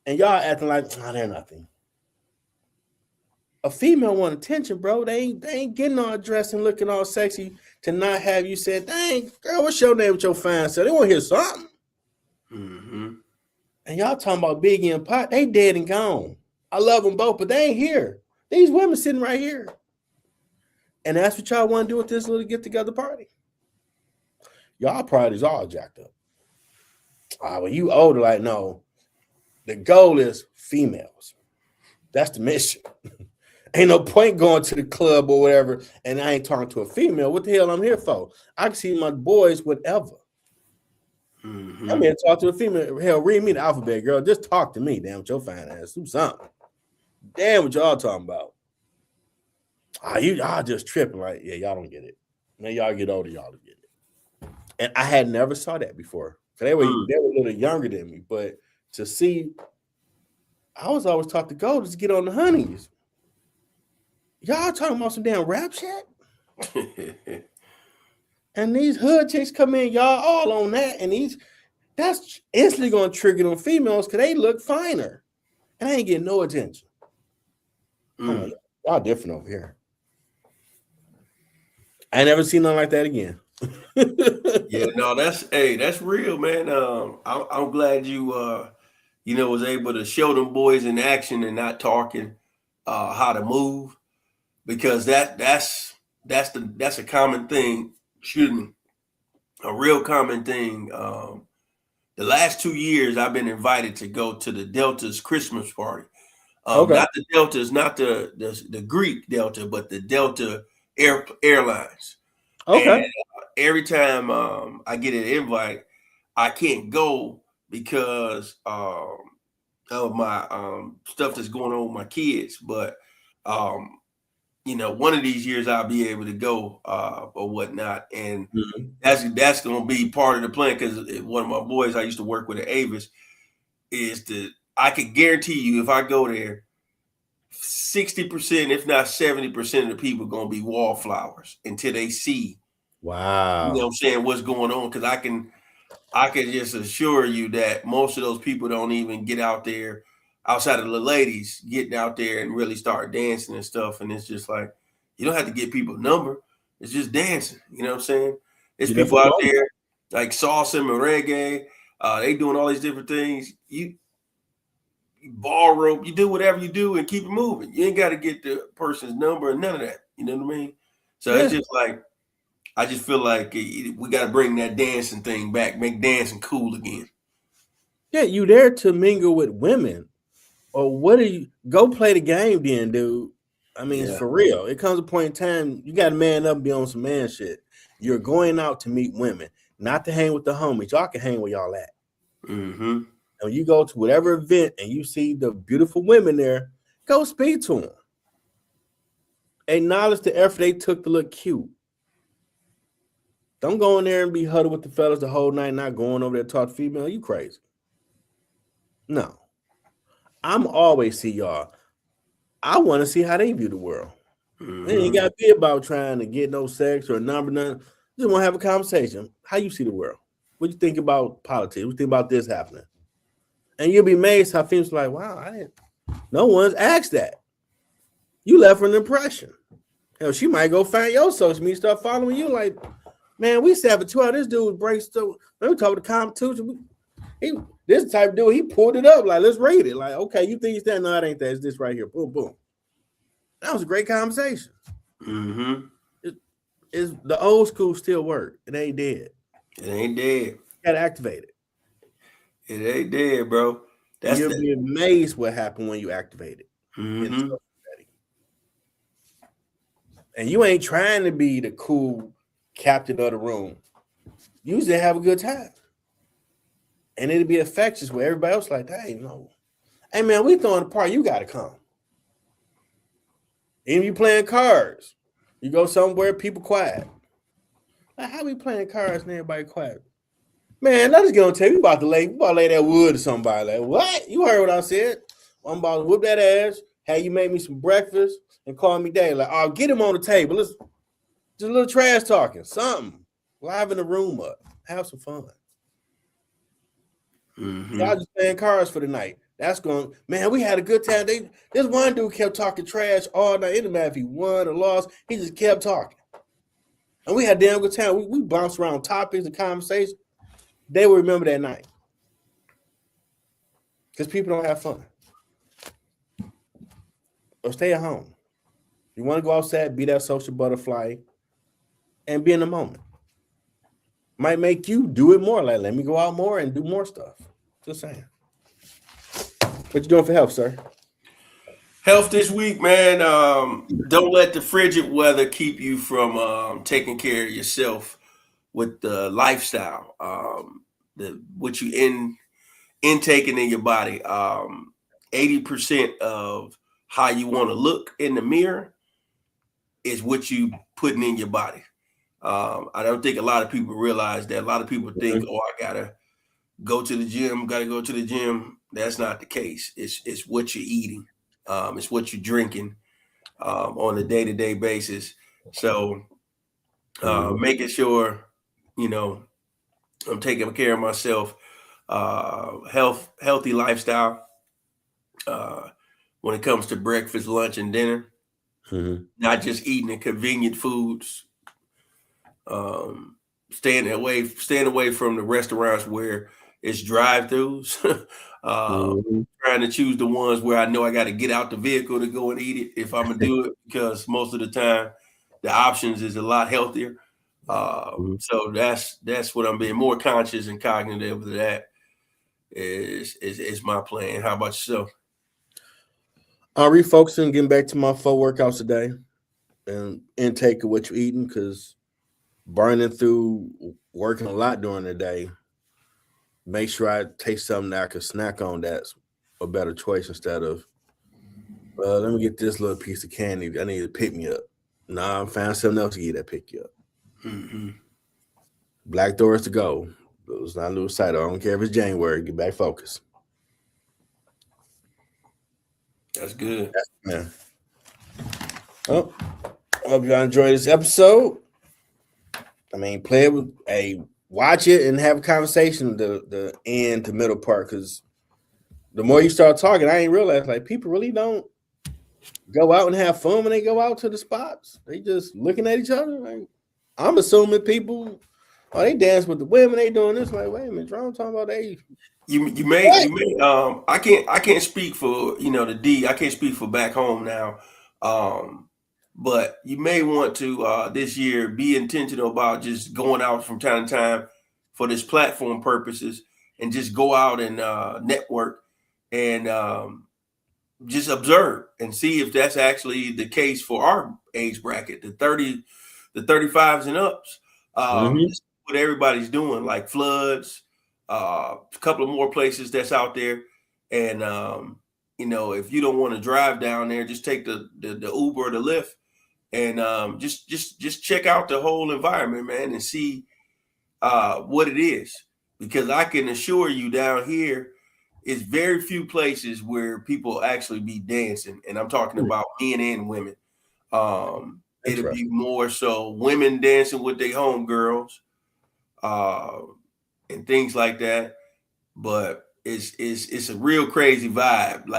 and y'all acting like, oh, they're nothing. A female want attention, bro. They ain't getting all dressed and looking all sexy to not have you say, dang, girl, what's your name with your fine self? They want to hear something. Mm-hmm. And y'all talking about Biggie and Pot, they dead and gone. I love them both, but they ain't here. These women sitting right here. And that's what y'all want to do with this little get-together party. Y'all parties all jacked up. When you older, like, no, the goal is females. That's the mission. Ain't no point going to the club or whatever, and I ain't talking to a female. What the hell I'm here for? I can see my boys, whatever. Mm-hmm. I'm here to talk to a female. Hell, read me the alphabet, girl. Just talk to me, damn, with your fine ass. Do something. Damn, what y'all talking about? Y'all just tripping. Like, yeah, y'all don't get it. Man, y'all get older, y'all don't get it. And I had never saw that before. They were a little younger than me, but to see, I was always taught to go just get on the honeys. Y'all talking about some damn rap shit? And these hood chicks come in, y'all all on that, and that's instantly gonna trigger them females because they look finer. And I ain't getting no attention. Like, y'all different over here. I ain't never seen nothing like that again. Yeah, no, that's real, man. I'm glad you was able to show them boys in action and not talking how to move, because that's a common thing. Excuse me, a real common thing. The last 2 years, I've been invited to go to the Delta's Christmas party. Okay. Not the Deltas, not the Greek Delta, but the Delta Airlines. Okay. And every time I get an invite, I can't go because of my stuff that's going on with my kids. But one of these years I'll be able to go or whatnot, and Mhm. that's going to be part of the plan because one of my boys I used to work with at Avis I could guarantee you if I go there, 60%, if not 70% of the people are going to be wallflowers until they see, what Wow. I'm saying, what's going on. Because I can just assure you that most of those people don't even get out there outside of the ladies getting out there and really start dancing and stuff. And it's just like, you don't have to get people a number. It's just dancing. You know what I'm saying? There's You're there people for the out moment. there like salsa and merengue. They doing all these different things. You ballroom, you do whatever you do and keep it moving. You ain't got to get the person's number and none of that. You know what I mean? So it's Yeah. just like, I just feel like we got to bring that dancing thing back, make dancing cool again. Yeah, you there to mingle with women. Or what do you go play the game then, dude? I mean, Yeah. for real. It comes a point in time you got to man up and be on some man shit. You're going out to meet women, not to hang with the homies. Y'all can hang where y'all at. Mm-hmm. And when you go to whatever event and you see the beautiful women there, go speak to them. Acknowledge the effort they took to look cute. Don't go in there and be huddled with the fellas the whole night, not going over there to talk to female. You crazy. No. I'm always see y'all. I want to see how they view the world. It ain't Mm-hmm. got to be about trying to get no sex or a number, nothing. Just want to have a conversation. How you see the world? What you think about politics? What you think about this happening? And you'll be amazed how things like, wow, no one's asked that. You left an impression. Hell, she might go find your social media, start following you. Like, man, we sat for 2 hours. This dude breaks so. Let me talk about the Constitution. This type of dude, he pulled it up. Like, let's read it. Like, okay, you think he's that? No, it ain't that. It's this right here. Boom, boom. That was a great conversation. Mm-hmm. Is the old school still work? It ain't dead. It ain't dead. You gotta activate it. It ain't dead, bro. And That's you'll the. be amazed what happened when you activate it in the Mm-hmm. social setting. And you ain't trying to be the cool captain of the room. You just have a good time. And it'll be infectious where everybody else like, hey, no. Hey man, we throwing a party. You gotta come. Even you playing cards. You go somewhere, people quiet. Like, how we playing cards and everybody quiet? Man, let us get on tape. We about to lay that wood to somebody. Like, what? You heard what I said. I'm about to whip that ass, have you make me some breakfast, and call me daddy. Like, oh, get him on the table. Let's just a little trash talking. Something. Liven the room up. Have some fun. Mm-hmm. Y'all just playing cards for the night. That's going, man, we had a good time. This one dude kept talking trash all night. It didn't matter if he won or lost. He just kept talking. And we had a damn good time. We bounced around topics and conversations. They will remember that night. Because people don't have fun. Or stay at home. You want to go outside, be that social butterfly, and be in the moment. Might make you do it more. Like, let me go out more and do more stuff. Just saying. What you doing for health, sir? Health this week, man. Don't let the frigid weather keep you from taking care of yourself with the lifestyle. What you intaking in your body. 80% of how you want to look in the mirror is what you putting in your body. I don't think a lot of people realize that. A lot of people think, Mm-hmm. oh, I gotta go to the gym, gotta go to the gym. That's not the case. It's what you're eating. It's what you're drinking on a day-to-day basis. So Mm-hmm. making sure, I'm taking care of myself, healthy lifestyle when it comes to breakfast, lunch, and dinner. Mm-hmm. Not just eating the convenient foods. Um, staying away from the restaurants where it's drive-throughs. Mm-hmm. Trying to choose the ones where I know I got to get out the vehicle to go and eat it if I'm gonna do it, because most of the time the options is a lot healthier. So that's what I'm being more conscious and cognitive of. That is my plan. How about yourself? I'm refocusing, getting back to my 4 workouts a day and intake of what you're eating because burning through working a lot during the day. Make sure I take something that I can snack on that's a better choice instead of Let me get this little piece of candy. I need to pick me up. Nah, I found something else to get that pick you up. Mm-hmm. Black doors to go. Let's not lose sight. I don't care if it's January. Get back focused. That's good. Man. Well, hope y'all enjoyed this episode. I mean, play it with watch it and have a conversation the end to middle part, because the more you start talking, I ain't realized like people really don't go out and have fun when they go out to the spots. They just looking at each other. Like, I'm assuming people, they dance with the women. They doing this. Like, wait a minute, Jerome talking about they. You may I can't speak for the D. I can't speak for back home now. But you may want to this year be intentional about just going out from time to time for this platform purposes, and just go out and network and just observe and see if that's actually the case for our age bracket, the 35s and ups. Just what everybody's doing, like Floods, a couple of more places that's out there. And if you don't want to drive down there, just take the Uber or the Lyft, and just check out the whole environment, man, and see what it is. Because I can assure you, down here, it's very few places where people actually be dancing, and I'm talking about men and women. It'll be more so women dancing with their homegirls, and things like that. But it's a real crazy vibe.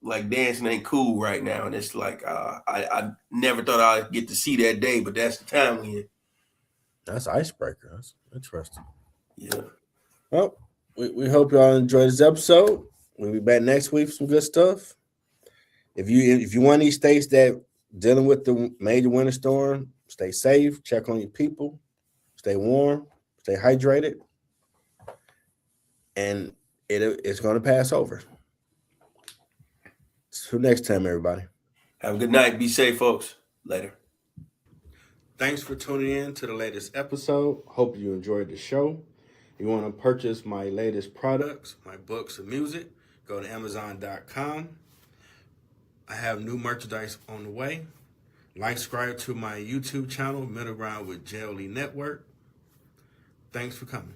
Like dancing ain't cool right now, and it's like I never thought I'd get to see that day, but that's the time we in. That's icebreaker. That's interesting. Yeah. Well, we hope y'all enjoyed this episode. We'll be back next week for some good stuff. If you want these states that dealing with the major winter storm, stay safe, check on your people, stay warm, stay hydrated, and it's going to pass over. Till next time, everybody. Have a good night. Be safe, folks. Later. Thanks for tuning in to the latest episode. Hope you enjoyed the show. If you want to purchase my latest products, my books and music, go to Amazon.com. I have new merchandise on the way. Subscribe to my YouTube channel, Middle Ground with JLE Network. Thanks for coming.